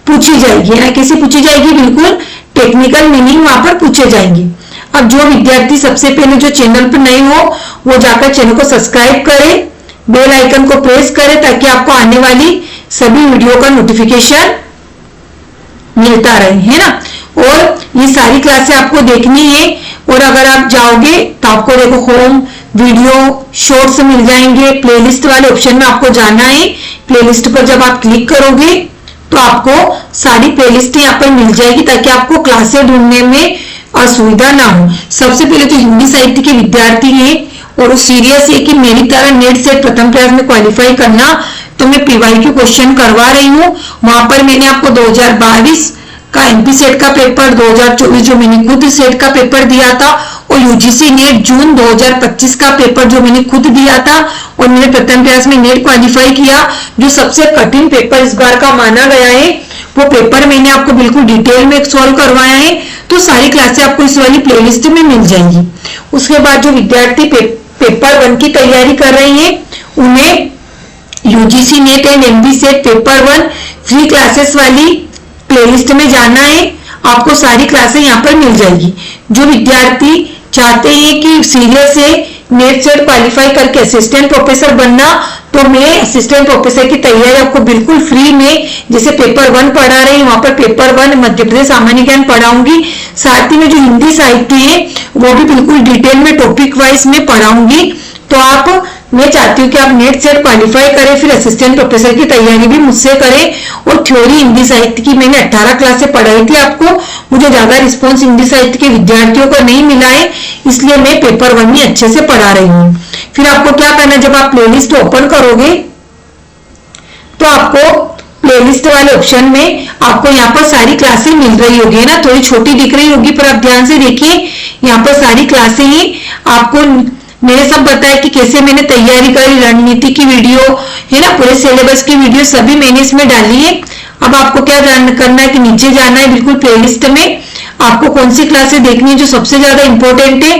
पूछी जाएगी, है ना। कैसे पूछी जाएगी, बिल्कुल टेक्निकल मीनिंग वहां पर पूछे जाएंगे। अब जो विद्यार्थी सबसे पहले जो चैनल पर नहीं हो वो जाकर चैनल को सब्सक्राइब करें, बेल आइकन को प्रेस करें, ताकि आपको आने वाली सभी वीडियो का नोटिफिकेशन मिलता रहे, है ना। और ये सारी क्लासें आपको देखनी है, और अगर आप जाओगे तो आपको देखो होम वीडियो शॉर्ट्स मिल जाएंगे, प्लेलिस्ट वाले ऑप्शन में आपको जाना है। प्लेलिस्ट पर जब आप क्लिक करोगे तो आपको सारी प्लेलिस्ट यहाँ पर मिल जाएगी ताकि आपको क्लासें ढूंढने में असुविधा ना हो। सबसे पहले तो हिंदी साहित्य के विद्यार्थी हैं और वो सीरियस है कि मेरी तरह नेट सेट प्रथम प्रयास में क्वालिफाई करना, तो मैं पीवाईक्यू क्वेश्चन करवा रही हूँ। वहां पर मैंने आपको 2022 का एमपी सेट का पेपर, 2024 जो मैंने खुद सेट का पेपर दिया था, और यूजीसी नेट जून 2025 का पेपर जो मैंने खुद दिया था और मैंने प्रथम प्रयास में नेट क्वालिफाई किया, जो सबसे कठिन पेपर इस बार का माना गया है, वो पेपर मैंने आपको बिल्कुल डिटेल में सॉल्व करवाया है। तो सारी क्लासें आपको इस वाली प्लेलिस्ट में मिल जाएंगी। उसके बाद जो विद्यार्थी पेपर 1 की तैयारी कर रही हैं, उन्हें UGC net and MP set paper 1 free classes वाली प्लेलिस्ट में जाना है। आपको सारी क्लासें यहाँ पर मिल जाएगी। जो विद्यार्थी चाहते हैं कि सीरियस है नेट सेट क्वालिफाई करके असिस्टेंट प्रोफेसर बनना, तो मैं असिस्टेंट प्रोफेसर की तैयारी आपको बिल्कुल फ्री में, जैसे पेपर 1 पढ़ा रही हूँ वहां पर पेपर 1 मध्य प्रदेश सामान्य ज्ञान पढ़ाऊंगी, साथ ही में जो हिंदी साहित्य है वो भी बिल्कुल डिटेल में टॉपिक वाइज में पढ़ाऊंगी। तो मैं चाहती हूँ कि आप नेट सेट क्वालिफाई करें, फिर असिस्टेंट प्रोफेसर की तैयारी भी मुझसे करें। और थ्योरी हिंदी साहित्य की मैंने 18 क्लासें पढ़ाई थी आपको, मुझे ज्यादा रिस्पॉन्स हिंदी साहित्य के विद्यार्थियों को नहीं मिला है, इसलिए मैं पेपर 1 में अच्छे से पढ़ा रही हूँ। फिर आपको क्या करना है, जब आप प्लेलिस्ट ओपन करोगे तो आपको प्लेलिस्ट वाले ऑप्शन में आपको यहाँ पर सारी क्लासें मिल रही होगी ना, थोड़ी छोटी दिख रही होगी पर आप ध्यान से देखिए, यहाँ पर सारी क्लासें ही आपको मैंने सब बताया कि कैसे मैंने तैयारी करी, रणनीति की वीडियो है ना, पूरे सिलेबस की वीडियो सभी मैंने इसमें डाली है। अब आपको क्या करना है कि नीचे जाना है बिल्कुल प्लेलिस्ट में, आपको कौन सी क्लासें देखनी है जो सबसे ज्यादा इंपॉर्टेंट है।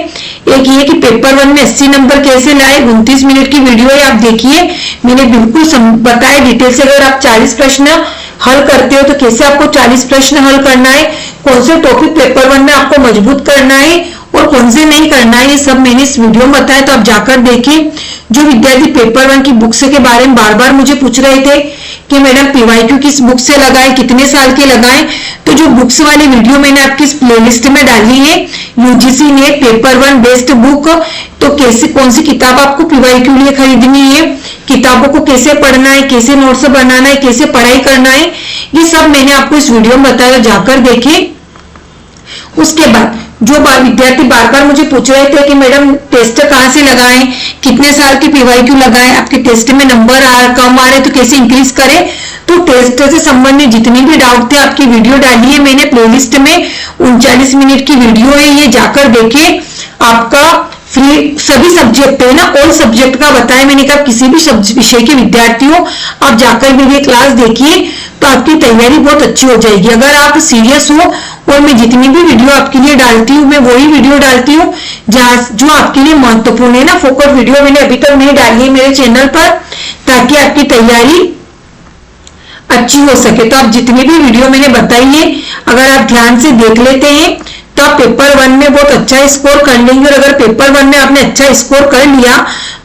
एक ये कि पेपर 1 में 80 नंबर कैसे लाए, 29 मिनट की वीडियो है, आप देखिए मैंने बिल्कुल बताया डिटेल से। अगर आप 40 प्रश्न हल करते हो तो कैसे आपको 40 प्रश्न हल करना है, कौन से टॉपिक पेपर 1 में आपको मजबूत करना है और कौन से नहीं करना है, ये सब मैंने इस वीडियो में बताया, तो आप जाकर देखिए। जो विद्यार्थी पेपर 1 की बुक्स के बारे में बार बार मुझे पूछ रहे थे कि मैडम पीवाईक्यू किस बुक से लगाएं, कितने साल के लगाएं, तो जो बुक्स वाली वीडियो मैंने आपकी इस प्लेलिस्ट में डाली है, UGC net paper 1 best book, तो कैसे कौन सी किताब आपको पीवाईक्यू लिए खरीदनी है, किताबों को कैसे पढ़ना है, कैसे नोट्स बनाना है, कैसे पढ़ाई करना है, ये सब मैंने आपको इस वीडियो में बताया, जाकर देखें। उसके बाद जो विद्यार्थी बार बार मुझे पूछ रहे थे कि मैडम टेस्ट कहाँ से लगाएं, कितने साल की पीवाईक्यू लगाएं, आपके टेस्ट में नंबर कम आ रहे तो कैसे इंक्रीज करें, तो टेस्ट से संबंधित जितने भी डाउट थे आपकी वीडियो डाली है मैंने प्लेलिस्ट में, 39 मिनट की वीडियो है, ये जाकर देखिए। आपका फ्री सभी सब्जेक्ट है ना, ऑल सब्जेक्ट का बताया मैंने कहा, किसी भी विषय के विद्यार्थी हो आप जाकर भी ये क्लास देखिए तो आपकी तैयारी बहुत अच्छी हो जाएगी। अगर आप सीरियस हो और मैं जितनी भी वीडियो आपके लिए डालती हूँ मैं वही वीडियो डालती हूँ जो आपके लिए महत्वपूर्ण है ना, फोकस वीडियो मैंने अभी तक नहीं डाली है मेरे चैनल पर, ताकि आपकी तैयारी अच्छी हो सके। तो आप जितनी भी वीडियो मैंने बताई है अगर आप ध्यान से देख लेते हैं तो आप पेपर 1 में बहुत अच्छा स्कोर कर लेंगे, और अगर पेपर 1 में आपने अच्छा स्कोर कर लिया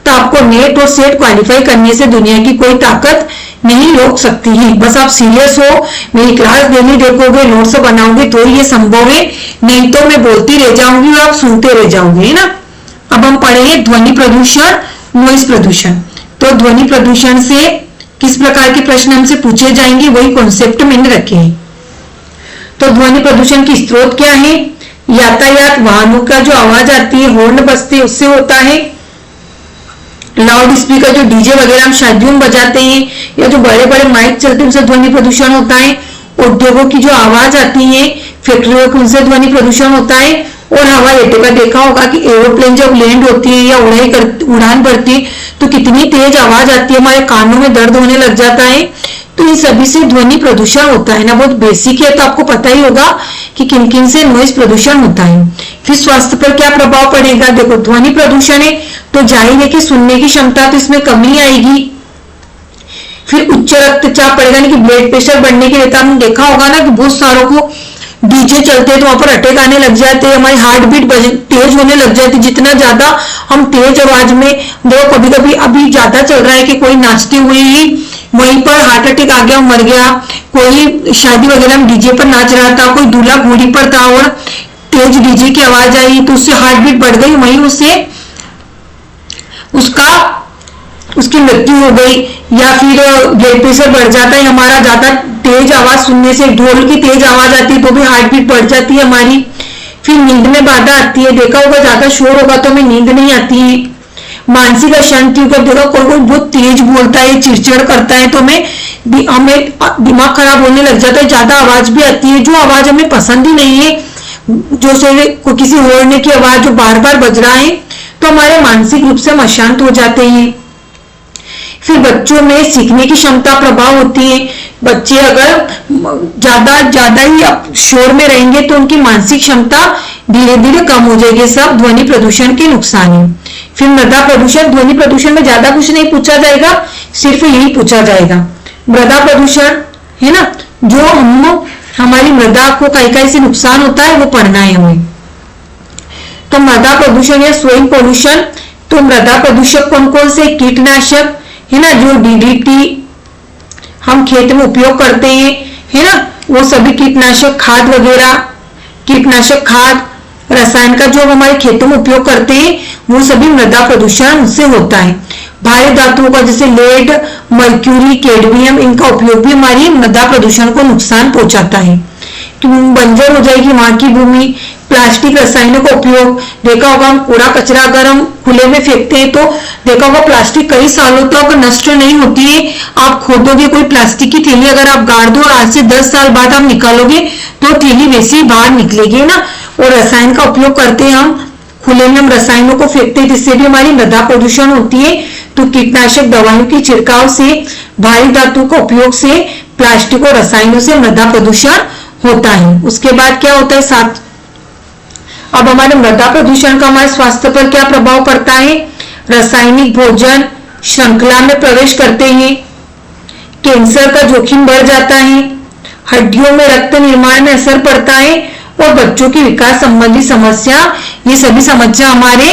तो आपको नेट और सेट क्वालिफाई करने से दुनिया की कोई ताकत नहीं रोक सकती है। बस आप सीरियस हो, मेरी क्लास डेली देखोगे, नोट्स बनाओगे तो ये संभव है, नहीं तो मैं बोलती रह जाऊंगी और आप सुनते रह जाओगे, है ना। अब हम पढ़ेंगे ध्वनि प्रदूषण, नॉइज प्रदूषण। तो ध्वनि प्रदूषण से किस प्रकार के प्रश्न हमसे पूछे जाएंगे वही कॉन्सेप्ट मैंने रखे हैं। तो ध्वनि प्रदूषण की स्रोत क्या है, यातायात वाहनों का जो आवाज आती है, हॉर्न बजते हैं, उससे होता है। लाउड स्पीकर जो डीजे वगैरह हम शादियों में बजाते हैं, या जो बड़े बड़े माइक चलते हैं उनसे ध्वनि प्रदूषण होता है। उद्योगों की जो आवाज आती है, फैक्ट्रियों की, उनसे ध्वनि प्रदूषण होता है। और हवाई अड्डे का देखा होगा कि एरोप्लेन जब लैंड होती है या उड़ान भरती है तो कितनी तेज आवाज आती है, हमारे कानों में दर्द होने लग जाता है। तो इन सभी से ध्वनि प्रदूषण होता है ना, बहुत बेसिक है, तो आपको पता ही होगा कि किन किन से नॉइज प्रदूषण होता है। फिर स्वास्थ्य पर क्या प्रभाव पड़ेगा, देखो ध्वनि प्रदूषण है तो जाहिर है कि सुनने की क्षमता तो इसमें कमी आएगी। फिर उच्च रक्तचाप बढ़ेगा, यानी कि ब्लड प्रेशर बढ़ने के लिए आपने देखा होगा ना कि बहुत सारों को डीजे चलते हैं तो वहां पर अटैक आने लग जाते हैं, हमारी हार्ट बीट तेज होने लग जाती है। जितना ज्यादा हम तेज आवाज में, देखो कभी कभी अभी ज्यादा चल रहा है कि कोई नाचते हुए ही वहीं पर हार्ट अटैक आ गया, मर गया, कोई शादी वगैरह में डीजे पर नाच रहा था, कोई दूल्हा घोड़ी पर था और तेज डीजे की आवाज आई तो उससे हार्ट बीट बढ़ गई, वहीं उससे उसका उसकी मृत्यु हो गई, या फिर ब्लड प्रेशर बढ़ जाता है हमारा, ज्यादा तेज आवाज सुनने से, ढोल की तेज आवाज आती है तो भी हार्ट बीट बढ़ जाती है हमारी। फिर नींद में बाधा आती है, देखा होगा ज्यादा शोर होगा तो हमें नींद नहीं आती है। मानसिक अशांति होकर देखो कोई कोई बहुत तेज बोलता है, चिड़चिड़ करता है तो हमें दिमाग खराब होने लग जाता है। ज्यादा आवाज भी आती है, जो आवाज हमें पसंद ही नहीं है, जो से किसी हॉर्न की आवाज जो बार बार बज रहा है, तो हमारे मानसिक रूप से हम अशांत हो जाते हैं। फिर बच्चों में सीखने की क्षमता प्रभाव होती है। बच्चे अगर ज्यादा ही शोर में रहेंगे तो उनकी मानसिक क्षमता धीरे धीरे कम हो जाएगी। सब ध्वनि प्रदूषण के नुकसान है। फिर मृदा प्रदूषण, ध्वनि प्रदूषण में ज्यादा कुछ नहीं पूछा जाएगा, सिर्फ यही पूछा जाएगा। मृदा प्रदूषण है ना, जो हमारी मृदा को कई से नुकसान होता है वो पढ़ना है हमें। तो मृदा प्रदूषण या सोइल पोल्यूशन, तो मृदा प्रदूषक कौन कौन से, कीटनाशक है ना, जो डीडीटी हम खेत में उपयोग करते हैं है ना, वो सभी कीटनाशक खाद वगैरह, कीटनाशक खाद, रसायन का जो हमारे खेतों में उपयोग करते हैं वो सभी मृदा प्रदूषण उससे होता है। भारी धातुओं का जैसे लेड, मर्क्यूरी, कैडमियम, इनका उपयोग भी हमारी मृदा प्रदूषण को नुकसान पहुंचाता है। बंजर हो जाएगी वहां की भूमि। प्लास्टिक, रसायनों का उपयोग, देखा होगा हम कूड़ा कचरा अगर हम खुले में फेंकते हैं तो देखा होगा प्लास्टिक कई सालों तक नष्ट नहीं होती है। आप खोदोगे कोई प्लास्टिक की थैली अगर आप गाड़ दो और आज से 10 साल बाद आप निकालोगे तो थैली वैसे ही बाहर निकलेगी ना। और रसायन का उपयोग करते हैं हम, खुले में हम रसायनों को फेंकते हैं जिससे भी हमारी मृदा प्रदूषण होती है। तो कीटनाशक दवाइयों की छिड़काव से, भारी धातु का उपयोग से, प्लास्टिक और रसायनों से मृदा प्रदूषण होता है। उसके बाद क्या होता है साथ, अब हमारे मृदा प्रदूषण का हमारे स्वास्थ्य पर क्या प्रभाव पड़ता है। रासायनिक भोजन श्रृंखला में प्रवेश करते हैं, कैंसर का जोखिम बढ़ जाता है, हड्डियों में रक्त निर्माण में असर पड़ता है, और बच्चों की विकास संबंधी समस्या, ये सभी समस्या हमारे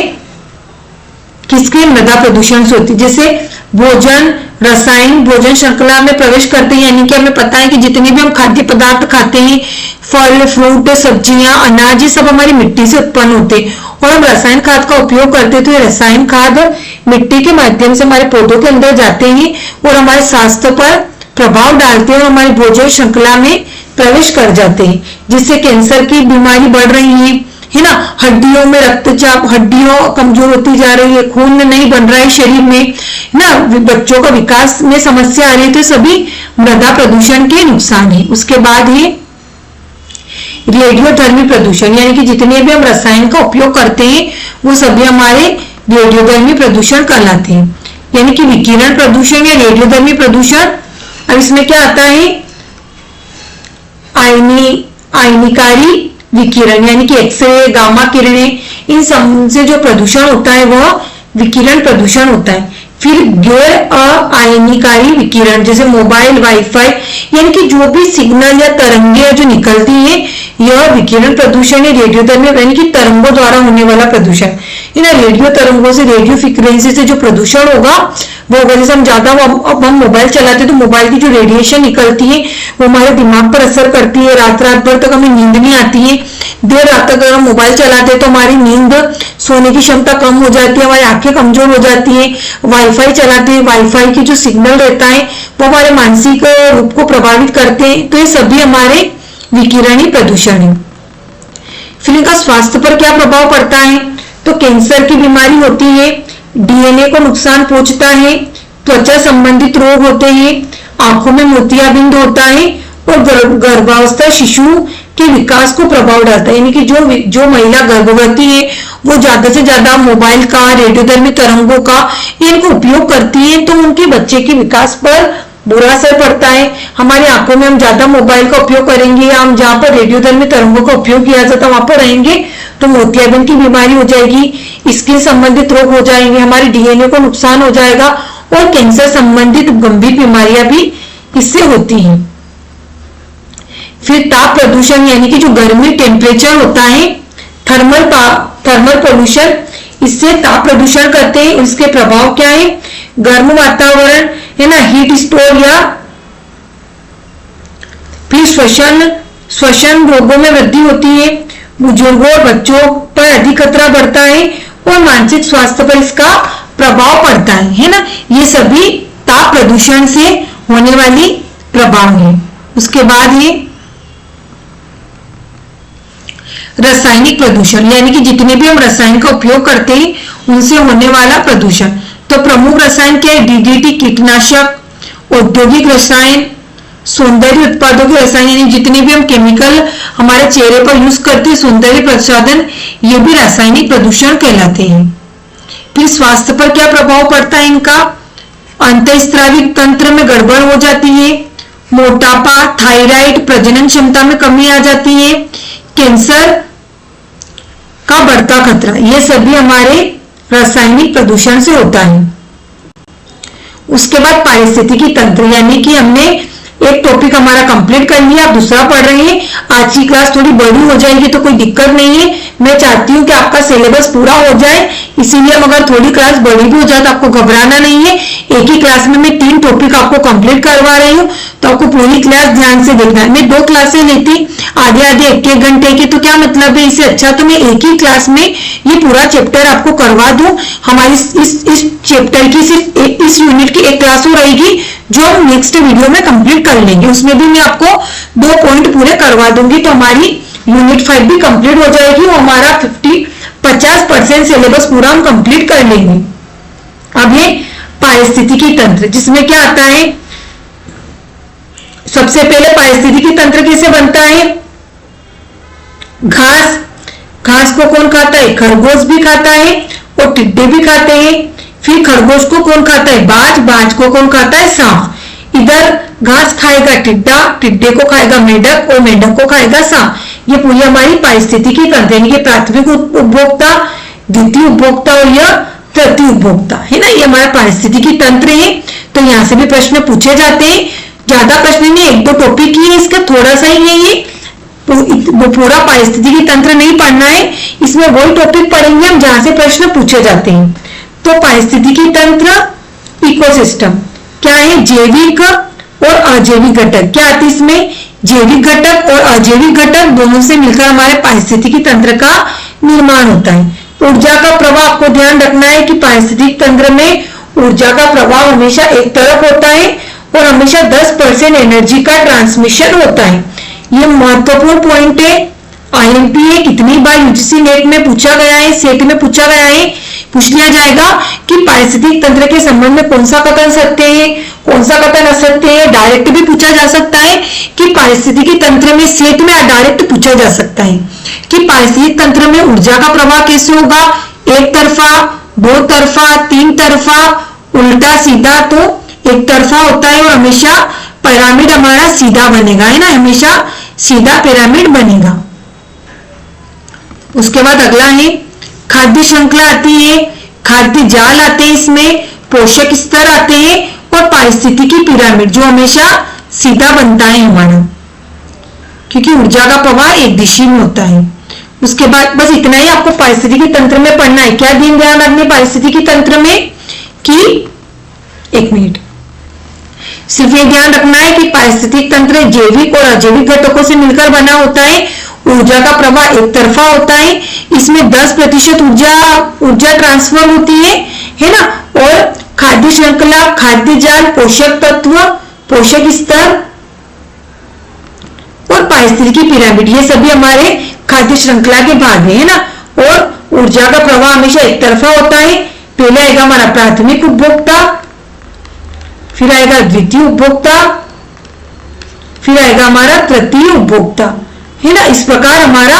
किसके, मृदा प्रदूषण से होती है। जैसे भोजन, रसायन भोजन श्रृंखला में प्रवेश करते हैं, यानी कि हमें पता है कि जितने भी हम खाद्य पदार्थ खाते हैं, फल, फ्रूट, सब्जियां, अनाज, ये सब हमारी मिट्टी से उत्पन्न होते हैं। और हम रसायन खाद का उपयोग करते हैं तो ये रसायन खाद मिट्टी के माध्यम से हमारे पौधों के अंदर जाते हैं और हमारे स्वास्थ्य पर प्रभाव डालते हैं और हमारी भोजन श्रृंखला में प्रवेश कर जाते हैं, जिससे कैंसर की बीमारी बढ़ रही है ना। हड्डियों में रक्तचाप, हड्डियों कमजोर होती जा रही है, खून नहीं बन रहा है शरीर में ना, बच्चों का विकास में समस्या आ रही है, तो सभी मृदा प्रदूषण के नुकसान है। उसके बाद है रेडियोधर्मी प्रदूषण, यानी कि जितने भी हम रसायन का उपयोग करते हैं वो सभी हमारे रेडियोधर्मी प्रदूषण कहलाते हैं, यानी कि विकिरण प्रदूषण या रेडियोधर्मी प्रदूषण। अब इसमें क्या आता है, आयनिकारी विकिरण, यानी कि एक्सरे, गामा किरणें, इन सब से जो प्रदूषण होता है वह विकिरण प्रदूषण होता है। फिर गैर आयनिकारी विकिरण, जैसे मोबाइल, वाईफाई, यानी कि जो भी सिग्नल या तरंगें जो निकलती है, यह विकिरण प्रदूषण है। रेडियोधर्मी यानी कि तरंगों द्वारा होने वाला प्रदूषण, इन रेडियो तरंगों से, रेडियो फ्रीक्वेंसी से जो प्रदूषण होगा वो होगा। जैसे हम ज्यादा अब हम मोबाइल चलाते हैं तो मोबाइल की जो रेडिएशन निकलती है वो हमारे दिमाग पर असर करती है, रात रात भर तक हमें नींद नहीं आती है। देर रात तक अगर हम मोबाइल चलाते हैं तो हमारी नींद, सोने की क्षमता कम हो जाती है, हमारी आंखें कमजोर हो जाती है। वाईफाई चलाते हैं, वाईफाई की जो सिग्नल रहता है वो हमारे मानसिक रूप को प्रभावित करते हैं। तो ये सभी हमारे विकिरणी प्रदूषण है। फिर इनका स्वास्थ्य पर क्या प्रभाव पड़ता है, तो कैंसर की बीमारी होती है, डीएनए को नुकसान पहुंचता है, त्वचा संबंधित रोग होते हैं, आंखों में मोतियाबिंद होता है, और गर्भावस्था शिशु के विकास को प्रभाव डालता है। यानी कि जो महिला गर्भवती है वो ज्यादा से ज्यादा मोबाइल का, रेडियोधर्मी तरंगों का इनको उपयोग करती है तो उनके बच्चे के विकास पर बुरा असर पड़ता है। हमारी आंखों में हम ज्यादा मोबाइल का उपयोग करेंगे या हम जहां पर रेडियोधर्मी तरंगों का उपयोग किया जाता है वहां पर रहेंगे तो मोतियाबिंद की बीमारी हो जाएगी, स्किन संबंधित रोग हो जाएंगे, हमारे डीएनए को नुकसान हो जाएगा, और कैंसर संबंधित गंभीर बीमारियां भी इससे होती हैं। फिर ताप प्रदूषण, यानी कि जो गर्मी टेम्परेचर होता है, थर्मल पोल्यूशन, इससे ताप प्रदूषण करते हैं। इसके प्रभाव क्या है, गर्म वातावरण है ना, हीट स्ट्रोक, या फिर श्वसन रोगों में वृद्धि होती है, बुजुर्गों और बच्चों पर अधिक खतरा बढ़ता है, और मानसिक स्वास्थ्य पर इसका प्रभाव पड़ता है ना, ये सभी ताप प्रदूषण से होने वाली प्रभाव है। उसके बाद है रासायनिक प्रदूषण, यानी कि जितने भी हम रसायन का उपयोग करते हैं उनसे होने वाला प्रदूषण। तो प्रमुख रसायन क्या है? डीडीटी कीटनाशक, औद्योगिक रसायन, सौंदर्य उत्पादों के रसायन, यानी जितने भी हम केमिकल हमारे चेहरे पर यूज करते हैं, सौंदर्य प्रसाधन, ये भी रासायनिक प्रदूषण कहलाते हैं। फिर स्वास्थ्य पर क्या प्रभाव पड़ता है इनका? अंतःस्रावी तंत्र में गड़बड़ हो जाती है, मोटापा, थायराइड, प्रजनन क्षमता में कमी आ जाती है, कैंसर का बढ़ता खतरा, ये सभी हमारे रासायनिक प्रदूषण से होता है। उसके बाद पारिस्थितिकी तंत्र, यानी कि हमने एक टॉपिक हमारा कंप्लीट कर लिया, आप दूसरा पढ़ रहे हैं। आज की क्लास थोड़ी बड़ी हो जाएगी तो कोई दिक्कत नहीं है, मैं चाहती हूँ कि आपका सिलेबस पूरा हो जाए, इसीलिए अगर थोड़ी क्लास बड़ी भी हो जाए तो आपको घबराना नहीं है। एक ही क्लास में मैं 3 टॉपिक आपको कंप्लीट करवा रही हूँ, तो आपको पूरी क्लास ध्यान से देखना है। मैं 2 क्लासें लेती आधे आधे 1-1 घंटे की, तो क्या मतलब है, इससे अच्छा तो मैं एक ही क्लास में ये पूरा चैप्टर आपको करवा दूं। हमारी इस चैप्टर की सिर्फ इस यूनिट की एक क्लास हो रहेगी जो हम नेक्स्ट वीडियो में कंप्लीट कर लेंगे, उसमें भी मैं आपको 2 पॉइंट पूरे करवा दूंगी, तो हमारी यूनिट 5 भी कंप्लीट हो जाएगी और हमारा 50% सिलेबस पूरा हम कंप्लीट कर लेंगे। अब ये पारिस्थितिकी तंत्र, जिसमें क्या आता है, सबसे पहले पारिस्थितिकी तंत्र कैसे बनता है? घास, घास को कौन खाता है? खरगोश भी खाता है और टिड्डे भी खाते हैं। फिर खरगोश को कौन खाता है? बाज, बाज को कौन खाता है? सांप। इधर घास खाएगा टिड्डा, टिड्डे को खाएगा मेंढक और मेंढक को खाएगा सांप। ये पूरी हमारी पारिस्थितिकी तंत्र, यानी कि प्राथमिक उपभोक्ता, द्वितीय उपभोक्ता और यह तृतीय उपभोक्ता है ना, ये हमारा पारिस्थितिकी तंत्र है। तो यहाँ से भी प्रश्न पूछे जाते हैं, ज्यादा प्रश्न नहीं, 1-2 टॉपिक ही है इसका, थोड़ा सा ही है ये, वो पूरा पारिस्थितिकी तंत्र नहीं पढ़ना है, इसमें वही टॉपिक पढ़ेंगे हम जहां से प्रश्न पूछे जाते हैं। तो पारिस्थितिकी तंत्र, इकोसिस्टम क्या है? जैविक और अजैविक घटक, क्या आती है इसमें? जैविक घटक और अजैविक घटक दोनों से मिलकर हमारे पारिस्थितिकी तंत्र का निर्माण होता है। ऊर्जा का प्रवाह, आपको ध्यान रखना है कि पारिस्थितिकी तंत्र में ऊर्जा का प्रवाह हमेशा एक तरफ होता है और हमेशा 10% एनर्जी का ट्रांसमिशन होता है। ये महत्वपूर्ण पॉइंट है, आईएमपी है, कितनी बार यूजीसी नेट में पूछा गया है, सेट में पूछा गया है, पूछ लिया जाएगा कि पारिस्थितिकी तंत्र के संबंध में कौन सा कथन सत्य है, कौन सा कथन असत्य है। डायरेक्ट भी पूछा जा सकता है कि पारिस्थितिकी तंत्र में, सेट में डायरेक्ट पूछा जा सकता है कि पारिस्थितिकी तंत्र में ऊर्जा का प्रवाह कैसे होगा, एक तरफा, 2 तरफा, 3 तरफा, उल्टा सीधा। तो एक तरफा होता है और हमेशा पिरामिड हमारा सीधा बनेगा, है ना, हमेशा सीधा पिरामिड बनेगा। उसके बाद अगला है खाद्य श्रृंखला आती है, खाद्य जाल आते हैं, इसमें पोषक स्तर आते हैं और पारिस्थितिकी पिरामिड जो हमेशा सीधा बनता है हमारा, क्योंकि ऊर्जा का प्रवाह एक दिशा में होता है। उसके बाद बस इतना ही आपको पारिस्थितिकी तंत्र में पढ़ना है। क्या ध्यान रखने पारिस्थितिकी तंत्र में कि 1 मिनट, सिर्फ ये ध्यान रखना है कि पारिस्थितिकी तंत्र जैविक और अजैविक घटकों से मिलकर बना होता है, ऊर्जा का प्रवाह एक तरफा होता है, इसमें 10% ऊर्जा ट्रांसफर होती है ना, और खाद्य श्रृंखला, खाद्य जाल, पोषक तत्व, पोषक स्तर और पारिस्थितिकी पिरामिड, ये सभी हमारे खाद्य श्रृंखला के भाग है ना। और ऊर्जा का प्रवाह हमेशा एक तरफा होता है, पहले आएगा हमारा प्राथमिक उपभोक्ता, फिर आएगा द्वितीय उपभोक्ता, फिर आएगा हमारा तृतीय उपभोक्ता, है ना। इस प्रकार हमारा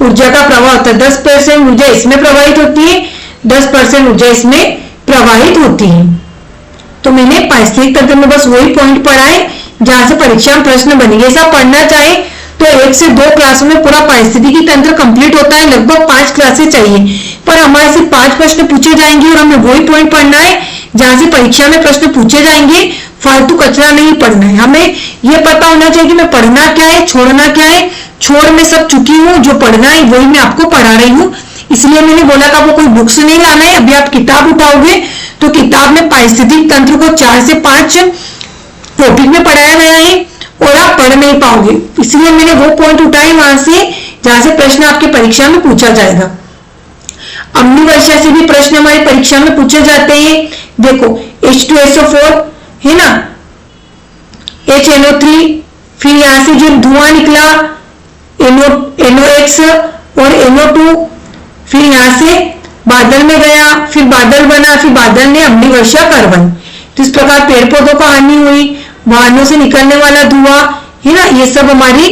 ऊर्जा का प्रवाह होता है। 10% ऊर्जा इसमें प्रवाहित होती है, 10% ऊर्जा इसमें प्रवाहित होती है। तो मैंने पारिस्थितिकी तंत्र में बस वही पॉइंट पढ़ा है जहां से परीक्षा में प्रश्न बनेंगे। ऐसा पढ़ना चाहे तो 1 से 2 क्लासों में पूरा पारिस्थितिकी तंत्र कंप्लीट होता है, लगभग 5 क्लासें चाहिए, पर हमारे से 5 प्रश्न पूछे जाएंगे और हमें वही पॉइंट पढ़ना है जहां से परीक्षा में प्रश्न पूछे जाएंगे। फालतू कचरा नहीं पढ़ना है, हमें यह पता होना चाहिए कि मैं पढ़ना क्या है, छोड़ना क्या है। छोड़ मैं सब चुकी हूँ, जो पढ़ना है वही मैं आपको पढ़ा रही हूँ, इसलिए मैंने बोला कि आपको कोई बुक्स नहीं लाना है। अभी आप किताब उठाओगे तो किताब में पारिस्थितिकी तंत्र को 4 से 5 टॉपिक में पढ़ाया गया है और आप पढ़ नहीं पाओगे, इसलिए मैंने वो पॉइंट उठाए वहां से जहां से प्रश्न आपके परीक्षा में पूछा जाएगा। अम्लीय वर्षा से भी प्रश्न हमारी परीक्षा में पूछे जाते हैं। देखो H2SO4 है ना, HNO3, फिर यहां से जो धुआं निकला NOx और NO2, फिर यहां से बादल में गया, फिर बादल बना, फिर बादल ने अम्लीय वर्षा करवाई। तो इस प्रकार पेड़ पौधों को हानि हुई, वाहनों से निकलने वाला धुआं है ना, ये सब हमारी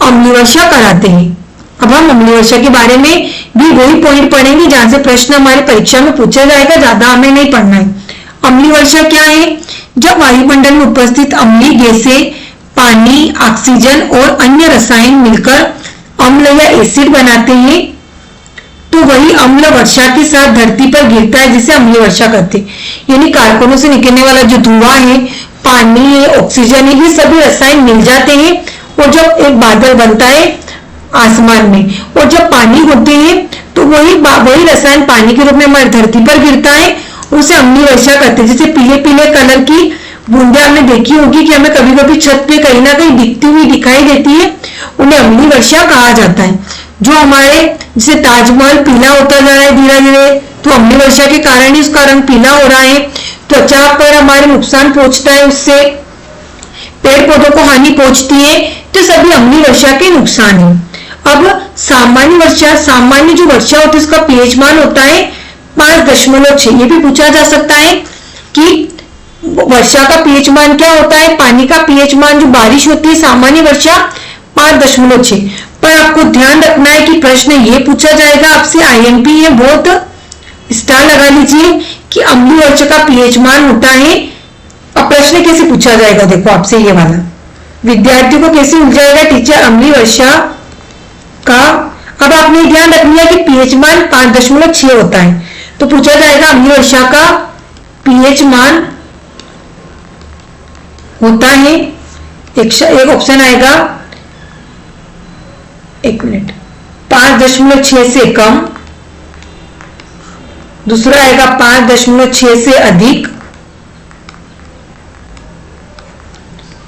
अम्लीय वर्षा कराते हैं। अब हम अम्लीय वर्षा के बारे में भी वही पॉइंट पढ़ेंगे जहां से प्रश्न हमारी परीक्षा में पूछा जाएगा, ज्यादा हमें नहीं पढ़ना है। अम्लीय वर्षा क्या है? जब वायुमंडल में उपस्थित अम्लीय गैसें पानी, ऑक्सीजन और अन्य रसायन मिलकर अम्ल या एसिड बनाते हैं तो वही अम्ल वर्षा के साथ धरती पर गिरता है, जिसे अम्लीय वर्षा कहते हैं। यानी कारखानों से निकलने वाला जो धुआं है, पानी है, ऑक्सीजन है, ये सभी रसायन मिल जाते हैं और जब एक बादल बनता है आसमान में, और जब पानी होते हैं तो वही रसायन पानी के रूप में हमारी धरती पर गिरता है, उसे अम्लीय वर्षा कहते हैं। जैसे पीले पीले कलर की बूंदे आपने देखी होगी कि हमें कभी कभी छत पे कहीं ना कहीं दिखती हुई दिखाई देती है, उन्हें अम्लीय वर्षा कहा जाता है। जो हमारे जैसे ताजमहल पीला होता जा रहा है धीरे धीरे, तो अम्लीय वर्षा के कारण ही उसका रंग पीला हो रहा है। त्वचा पर हमारे नुकसान पहुंचता है, उससे पेड़ पौधों को हानि पहुंचती है, तो सभी अम्लीय वर्षा के नुकसान है। अब सामान्य वर्षा, सामान्य जो वर्षा होती है उसका पीएच मान होता है 5.6। ये भी पूछा जा सकता है कि वर्षा का पीएच मान क्या होता है। पानी का पीएच मान जो बारिश होती है सामान्य वर्षा 5.6। पर आपको ध्यान रखना है कि प्रश्न ये पूछा जाएगा आपसे, आईएमपी है, बहुत स्टार लगा लीजिए कि अम्लीय वर्षा का पीएच मान होता है। अब प्रश्न कैसे पूछा जाएगा, देखो आपसे ये वाला, विद्यार्थियों को कैसे उलझाएगा टीचर अम्लीय वर्षा का। अब आपने ध्यान रखना है कि पीएच मान 5.6 होता है, तो पूछा जाएगा अम्लीय वर्षा का पीएच मान होता है, एक ऑप्शन आएगा, 1 मिनट, 5.6 से कम, दूसरा आएगा 5.6 से अधिक,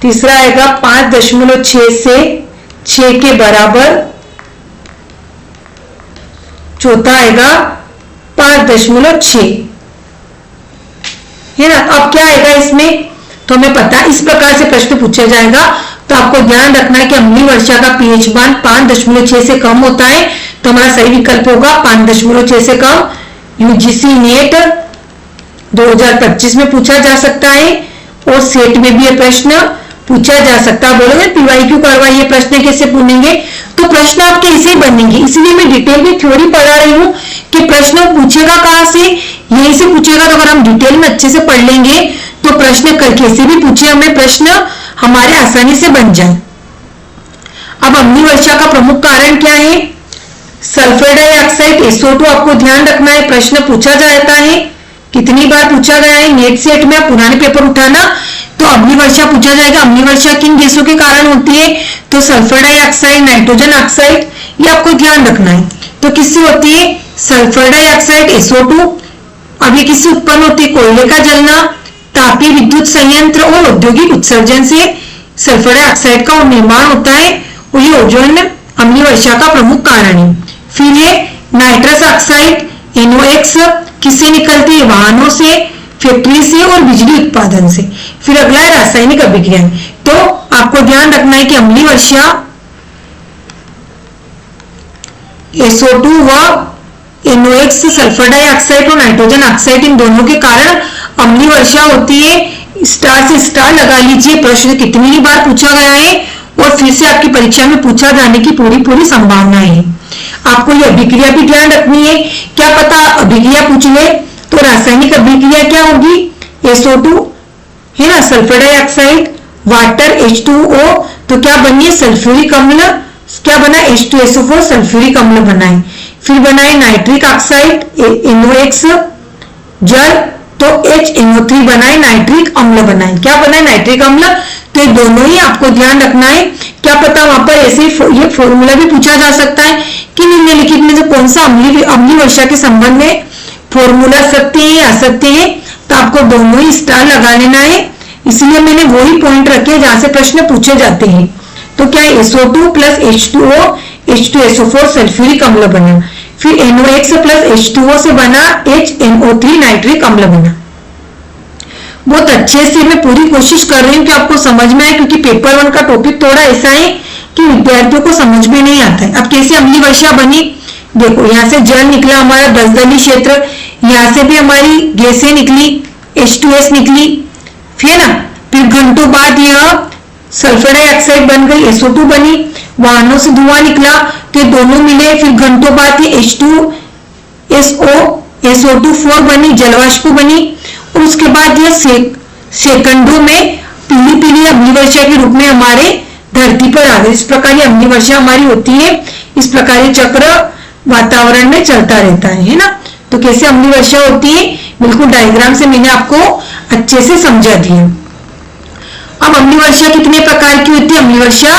तीसरा आएगा 5.6 से 6 के बराबर, चौथा आएगा 5.6 है ना। अब क्या आएगा इसमें, तो हमें पता है इस प्रकार से प्रश्न पूछा जाएगा। तो आपको ध्यान रखना है कि अम्लीय वर्षा का पीएच मान 5.6 से कम होता है, तो हमारा सही विकल्प होगा 5.6 से कम। यूजीसी नेट 2025 में पूछा जा सकता है और सेट में भी ये प्रश्न पूछा जा सकता है। बोलोगे पीवाईक्यू करवाइए, प्रश्न कैसे पूछेंगे, तो प्रश्न आपके ऐसे ही बनेंगे। इसलिए मैं डिटेल में थ्योरी पढ़ा रही हूँ कि प्रश्न पूछेगा कहां से, यहीं से पूछेगा। तो अगर हम डिटेल में अच्छे से पढ़ लेंगे तो प्रश्न कैसे भी पूछे हमें, प्रश्न हमारे आसानी से बन जाए। अब अम्लीय वर्षा का प्रमुख कारण क्या है, सल्फर डाइऑक्साइड SO2। आपको ध्यान रखना है, प्रश्न पूछा जाता है, कितनी बार पूछा गया है नेट सेट में, पुराने पेपर उठाना, तो अम्लीय वर्षा पूछा जाएगा। अम्लीय वर्षा किन गैसों के कारण होती है, तो सल्फर डाइऑक्साइड, नाइट्रोजन ऑक्साइड, ये आपको ध्यान रखना है। तो किससे होती है, सल्फर डाइऑक्साइड SO2। अब ये किससे उत्पन्न होती है, कोयले का जलना, तापीय विद्युत संयंत्र और औद्योगिक उत्सर्जन से सल्फर डाइऑक्साइड का निर्माण होता है, और ये ओजोन अम्लीय वर्षा का प्रमुख कारण है। फिर ये नाइट्रस ऑक्साइड NOx किससे निकलती है, वाहनों से, फैक्ट्री से और बिजली उत्पादन से। फिर अगला है रासायनिक अभिक्रिया। तो आपको ध्यान रखना है कि अम्लीय वर्षा SO2 व NOx, सल्फर डाइऑक्साइड और नाइट्रोजन ऑक्साइड, इन दोनों के कारण अम्लीय वर्षा होती है। स्टार से स्टार लगा लीजिए, प्रश्न कितनी ही बार पूछा गया है और फिर से आपकी परीक्षा में पूछा जाने की पूरी संभावना है। आपको ये अभिक्रिया भी ध्यान रखनी है, क्या पता अभिक्रिया पूछ ले। तो रासायनिक अभिक्रिया क्या होगी, SO2 है ना, सल्फर डाइऑक्साइड, वाटर H2O, तो क्या बनी है सल्फ्यूरिक अम्ल, क्या बना H2SO4 सल्फ्यूरिक अम्ल बना है। फिर बना है नाइट्रिक ऑक्साइड NOx, जल, तो HNO3 बना है, नाइट्रिक अम्ल बना है। क्या बना है, नाइट्रिक अम्ल। तो ये दोनों ही आपको ध्यान रखना है, क्या पता वहां पर ऐसे ये फॉर्मूला भी पूछा जा सकता है कि निम्नलिखित में से कौन सा अम्लीय वर्षा के संबंध में फॉर्मूला सत्य है या असत्य है। तो आपको दोनों ही स्टार लगा लेना है, इसलिए मैंने वही पॉइंट रखे जहां से प्रश्न पूछे जाते हैं। तो क्या है, SO2 plus H2O H2SO4 sulphuric अम्ल बना। फिर NOx प्लस H2O से बना HNO3 नाइट्रिक अम्ल बना। बहुत अच्छे से मैं पूरी कोशिश कर रही हूँ कि आपको समझ में आए, क्योंकि पेपर 1 का टॉपिक थोड़ा ऐसा है कि विद्यार्थियों को समझ में नहीं आता है। अब कैसे अम्लीय वर्षा बनी, देखो यहाँ से जल निकला हमारा 10 दली क्षेत्र, यहाँ से भी हमारी गैसें निकली, H2S निकली, फिर ना, फिर घंटों बाद यह सल्फर डाइऑक्साइड बन गई, SO2 बनी, वाहनों से धुआं निकला, तो दोनों मिले, फिर घंटों बाद ये H2SO SO2 बनी, जलवाष्प बनी, और उसके बाद यह सेकंडों में पीली पीली अम्लीय वर्षा के रूप में हमारे धरती पर आ गई। इस प्रकार ये अम्लीय वर्षा हमारी होती है। इस प्रकार ये चक्र वातावरण में चलता रहता है ना। तो कैसे अम्लीय वर्षा होती है, बिल्कुल डायग्राम से मैंने आपको अच्छे से समझा दिया। अब अम्लीय वर्षा कितने प्रकार की होती है? अम्लीय वर्षा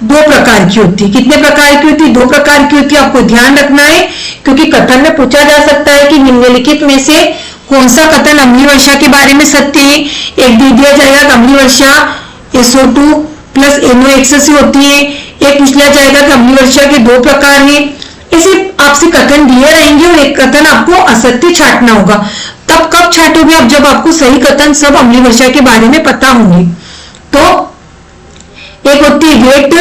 2 प्रकार की होती है। कितने प्रकार की होती है? 2 प्रकार की होती है। आपको ध्यान रखना है, क्योंकि कथन में पूछा जा सकता है कि निम्नलिखित में से कौन सा कथन अम्लीय वर्षा के बारे में सत्य है। एक दे दिया जाएगा कि अम्लीय वर्षा SO2 प्लस NOx से होती है। एक पूछ लिया जाएगा कि अम्लीय वर्षा के 2 प्रकार हैं। ऐसे आपसे कथन दिए रहेंगे और एक कथन आपको असत्य छांटना होगा। तब कब छांटोगे आप? जब आपको सही कथन सब अम्लीय वर्षा के बारे में पता होंगे। तो एक होती है वेट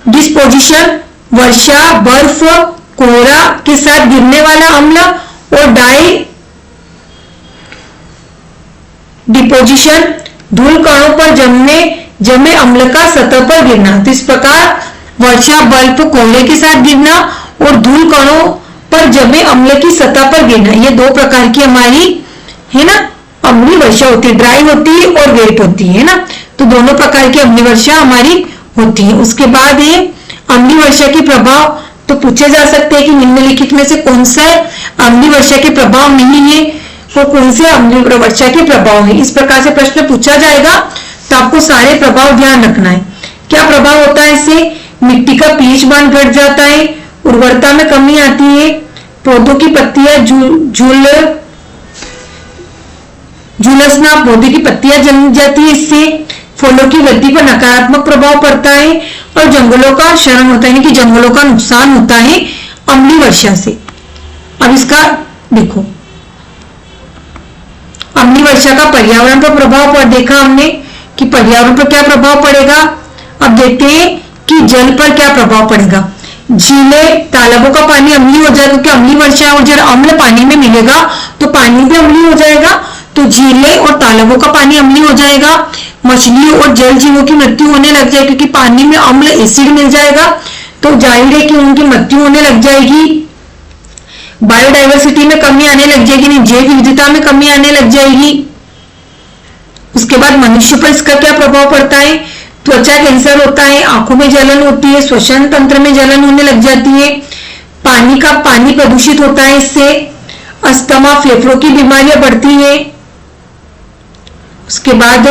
डिस्पोजिशन, वर्षा बर्फ कोहरा के साथ गिरने वाला अम्ल, और डाई डिपोजिशन, धूल कणों पर जमे अम्ल का सतह पर गिरना। तो इस प्रकार वर्षा बर्फ कोहरे के साथ गिरना और धूल कणों पर जमे अम्ल की सतह पर गिरना, ये 2 प्रकार की हमारी है ना अम्लीय वर्षा होती है। ड्राई होती है और वेट होती है ना। तो दोनों प्रकार की अम्लीय वर्षा हमारी होती है। उसके बाद ये अम्लीय वर्षा के प्रभाव तो पूछे जा सकते हैं कि निम्नलिखित में से कौन सा अम्लीय वर्षा के प्रभाव नहीं है, वो कौन से अम्लीय वर्षा के प्रभाव है। इस प्रकार से प्रश्न पूछा जाएगा, तो आपको सारे प्रभाव ध्यान रखना है। क्या प्रभाव होता है इससे? मिट्टी का पीएच मान घट जाता है, उर्वरता में कमी आती है, पौधों की पत्तियां झुलसना, पौधे की पत्तियां जल जाती है, इससे फलों की वृद्धि पर नकारात्मक प्रभाव पड़ता है, और जंगलों का क्षरण होता है, यानी कि जंगलों का नुकसान होता है अम्लीय वर्षा से। अब इसका देखो, अम्लीय वर्षा का पर्यावरण पर प्रभाव पर देखा हमने कि पर्यावरण पर क्या प्रभाव पड़ेगा। अब देखते हैं कि जल पर क्या प्रभाव पड़ेगा। झीलें तालाबों का पानी अम्लीय हो जाएगा, क्योंकि अम्लीय वर्षा और जब अम्ल पानी में मिलेगा तो पानी भी अम्लीय हो जाएगा। तो झीलें और तालाबों का पानी अम्लीय हो जाएगा। मछलियों और जल जीवों की मृत्यु होने लग जाएगी, क्योंकि पानी में अम्ल एसिड मिल जाएगा, तो जाहिर है कि उनकी मृत्यु होने लग जाएगी। बायोडाइवर्सिटी में कमी आने लग जाएगी, जैव विविधता में कमी आने लग जाएगी। उसके बाद मनुष्य पर इसका क्या प्रभाव पड़ता है? त्वचा कैंसर होता है, आंखों में जलन होती है, श्वसन तंत्र में जलन होने लग जाती है, पानी प्रदूषित होता है, इससे अस्थमा फेफड़ों की बीमारियां बढ़ती है। उसके बाद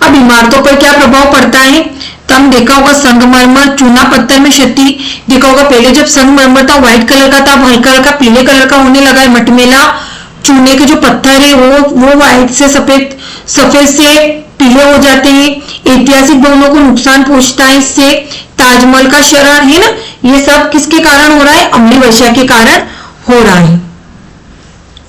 अब इमारतों पर क्या प्रभाव पड़ता है? तो हम देखा होगा संगमरमर चूना पत्थर में क्षति देखा होगा। पहले जब संगमरमर था व्हाइट कलर का था, हल्का हल्का पीले कलर का होने लगा है। मटमेला चूने के जो पत्थर है वो व्हाइट से सफेद से पीले हो जाते हैं। ऐतिहासिक भवनों को नुकसान पहुंचता है इससे। ताजमहल का क्षरण है ना, ये सब किसके कारण हो रहा है? अम्लीय वर्षा के कारण हो रहा है।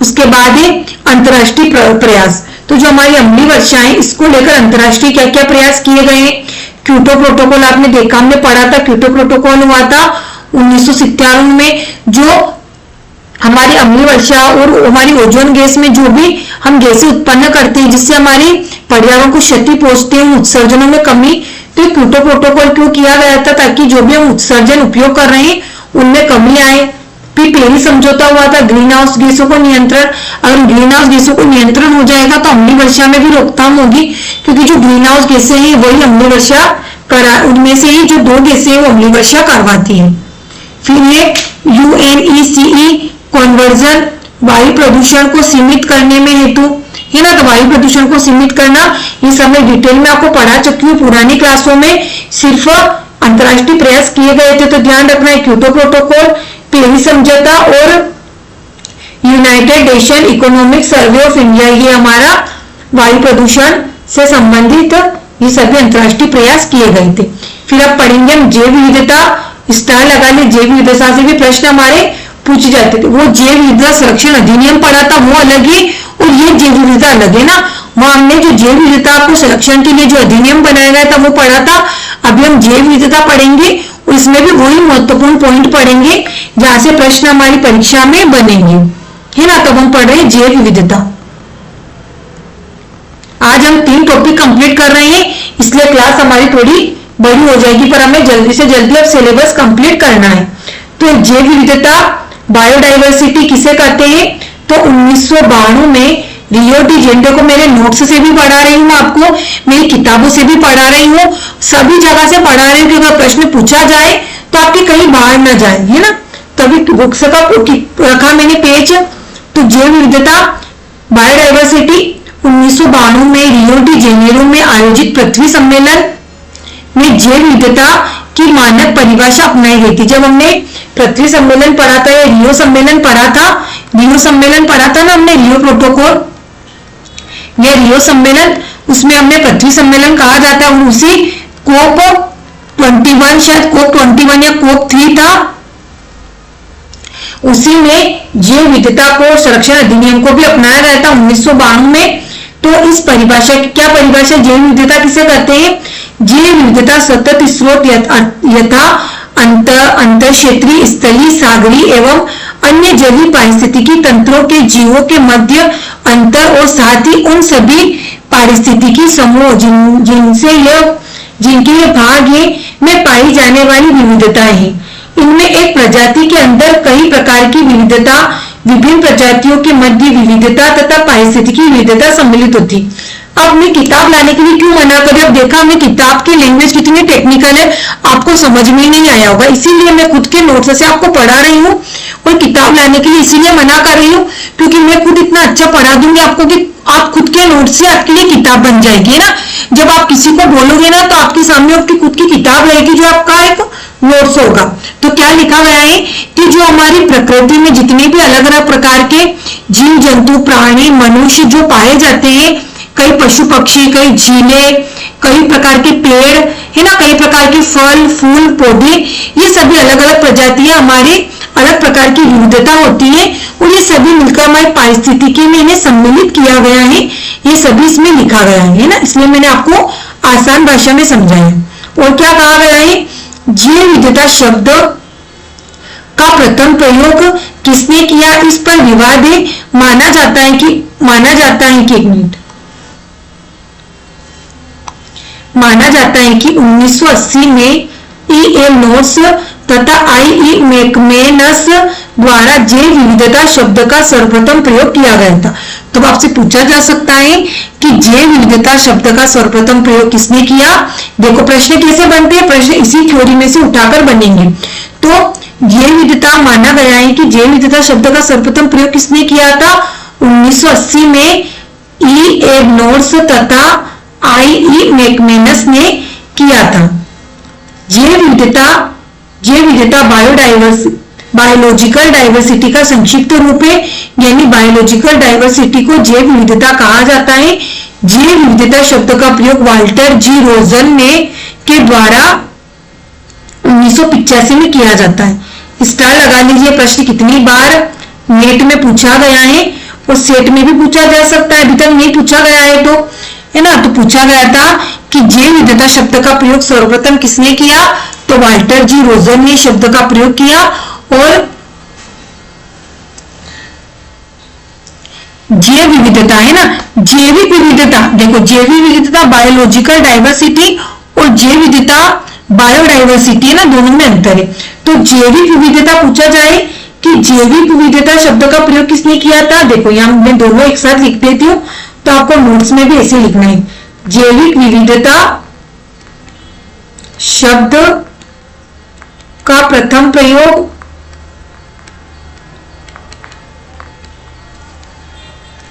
उसके बाद है अंतरराष्ट्रीय प्रयास। तो जो हमारी अम्लीय वर्षा है इसको लेकर अंतरराष्ट्रीय क्या क्या प्रयास किए गए हैं? क्योटो प्रोटोकॉल आपने देखा, हमने पढ़ा था। क्योटो प्रोटोकॉल हुआ था 1997 में, जो हमारी अम्लीय वर्षा और हमारी ओजोन गैस में जो भी हम गैसें उत्पन्न करते हैं जिससे हमारे पर्यावरण को क्षति पहुंचती है, उत्सर्जनों में कमी। तो क्योटो प्रोटोकॉल क्यों किया गया था? ताकि जो भी हम उत्सर्जन उपयोग कर रहे हैं उनमें कमी आए। फिर पेरिस समझौता हुआ था ग्रीन हाउस गैसों को नियंत्रण। अगर ग्रीन हाउस गैसों को नियंत्रण हो जाएगा तो अम्लीय वर्षा में भी रोकथाम होगी, क्योंकि जो ग्रीन हाउस गैसें हैं वही अम्लीय वर्षा उनमें से ही जो 2 गैसें वो अम्लीय वर्षा करवाती है। फिर ये UNECE कन्वर्जन वायु प्रदूषण को सीमित करने में हेतु है ना। तो वायु प्रदूषण को सीमित करना ये सब मैं डिटेल में आपको पढ़ा चुकी हूँ पुरानी क्लासों में। सिर्फ अंतरराष्ट्रीय प्रयास किए गए थे, तो ध्यान रखना है क्योटो प्रोटोकॉल, पेरिस समझौता और United nation economic survey of India, ये हमारा वायु प्रदूषण से संबंधित ये सभी अंतरराष्ट्रीय प्रयास किए गए थे। फिर आप पढ़ेंगे हम जैव विविधता, स्टार लगा ले। जैव विविधता से भी प्रश्न हमारे पूछे जाते थे। वो जैव विविधता संरक्षण अधिनियम पढ़ा था वो अलग है और ये जैव विविधता अलग है ना। वहां हमने जो जैव विविधता को संरक्षण के लिए जो अधिनियम बनाया गया था वो पढ़ा था। अभी हम जैव विविधता पढ़ेंगे और इसमें भी वही महत्वपूर्ण पॉइंट पढ़ेंगे जहां से प्रश्न हमारी परीक्षा में बनेंगे, है ना। तब हम पढ़ रहे हैं जैव विविधता। आज हम 3 टॉपिक कंप्लीट कर रहे हैं, इसलिए क्लास हमारी थोड़ी बड़ी हो जाएगी, पर हमें जल्दी से जल्दी अब सिलेबस कंप्लीट करना है। तो जैव विविधता बायोडाइवर्सिटी किसे कहते हैं? तो 1992 में रियो डी जेनेरो को मेरे नोट्स से भी पढ़ा रही हूँ, आपको मेरी किताबों से भी पढ़ा रही हूँ, सभी जगह से पढ़ा रही हूँ कि अगर प्रश्न पूछा जाए तो आपके कहीं बाहर ना जाए, है ना। तभी बुक्स का रखा मैंने पेज। तो जैव विविधता बायोडाइवर्सिटी 1992 में रियो डी जेनेरो में आयोजित पृथ्वी सम्मेलन में जैव विविधता की मानक परिभाषा अपनाई गई थी। जब हमने पृथ्वी सम्मेलन पढ़ा था या रियो सम्मेलन पढ़ा था, रियो सम्मेलन पढ़ा था ना हमने, रियो प्रोटोकॉल या रियो सम्मेलन, उसमें हमने पृथ्वी सम्मेलन कहा जाता है। उसी कोप 21, शायद कोप 21 या कोप 3 था, उसी में जैव विविधता को संरक्षण अधिनियम को भी अपनाया गया था 1992 में। तो इस परिभाषा की क्या परिभाषा, जैव विविधता किसे कहते हैं? जैव विविधता सतत स्रोत यथा अंतर क्षेत्रीय, स्थलीय, सागरीय एवं अन्य जलीय पारिस्थितिकी तंत्रों के जीवों के मध्य अंतर और साथ ही उन सभी पारिस्थितिकी समूह जिनके ये भाग है में पाई जाने वाली विविधता है। इनमें एक प्रजाति के अंदर कई प्रकार की विविधता, विभिन्न प्रजातियों के मध्य विविधता तथा पारिस्थितिकी विविधता सम्मिलित होती। अब मैं किताब लाने के लिए क्यों मना करी? अब देखा हमने किताब की लैंग्वेज कितनी टेक्निकल है, आपको समझ में नहीं आया होगा, इसीलिए मैं खुद के नोट्स से आपको पढ़ा रही हूँ। और किताब लाने के लिए इसीलिए मना कर रही हूँ क्योंकि मैं खुद इतना अच्छा पढ़ा दूंगी आपको कि आप खुद के नोट्स से आपके लिए किताब बन जाएगी ना। जब आप किसी को बोलोगे ना तो आपके सामने आपकी खुद की किताब रहेगी जो आपका एक नोट्स होगा। तो क्या लिखा गया है कि जो हमारी प्रकृति में जितने भी अलग अलग प्रकार के जीव जंतु, प्राणी, मनुष्य जो पाए जाते हैं, कई पशु पक्षी, कई झीलें, कई प्रकार के पेड़, है ना, कई प्रकार के फल फूल पौधे, ये सभी अलग अलग प्रजातियां हमारे अलग प्रकार की विविधता होती है और ये सभी मिलकर हमारे पारिस्थितिकी में इन्हें सम्मिलित किया गया है। ये सभी इसमें लिखा गया है ना, इसलिए मैंने आपको आसान भाषा में समझाया। और क्या कहा गया है? जैव विविधता शब्द का प्रथम प्रयोग किसने किया, इस पर विवाद है। माना जाता है कि एक मिनट, माना जाता है कि 1980 में E.A. नोट्स तथा I.E. मैकमेनस द्वारा जैव विविधता शब्द का सर्वप्रथम प्रयोग किया गया था। तो आपसे पूछा जा सकता है कि जैव विविधता शब्द का सर्वप्रथम प्रयोग किसने किया? देखो प्रश्न कैसे बनते हैं, प्रश्न इसी थ्योरी में से उठाकर बनेंगे। तो जैव विविधता माना गया है कि जैव विविधता शब्द का सर्वप्रथम प्रयोग किसने किया था? 1980 में E.A. नोट्स तथा I.E. मैकमेनस ने किया था। जैव विविधता बायोलॉजिकल डाइवर्सिटी का संक्षिप्त रूप है, यानी बायोलॉजिकल डाइवर्सिटी को जैव विविधता कहा जाता है। जैव विविधता शब्द का प्रयोग वाल्टर जी रोजन ने के द्वारा 1985 में किया जाता है। स्टार लगा लीजिए। प्रश्न कितनी बार नेट में पूछा गया है और सेट में भी पूछा जा सकता है, अभी तक नहीं पूछा गया है तो, है ना। तो पूछा गया था कि जैव विविधता शब्द का प्रयोग सर्वप्रथम किसने किया? तो वाल्टर जी रोजन ने शब्द का प्रयोग किया। और जैव विविधता है ना, जैविक विविधता, देखो जैविक विविधता बायोलॉजिकल डाइवर्सिटी और जैव विविधता बायोडाइवर्सिटी है ना, दोनों में अंतर है। तो जैविक विविधता पूछा जाए कि जैविक विविधता शब्द का प्रयोग किसने किया था? देखो यहां मैं दोनों एक साथ लिख देती हूँ, तो आपको नोट्स में भी ऐसे लिखना है। जैविक विविधता शब्द का प्रथम प्रयोग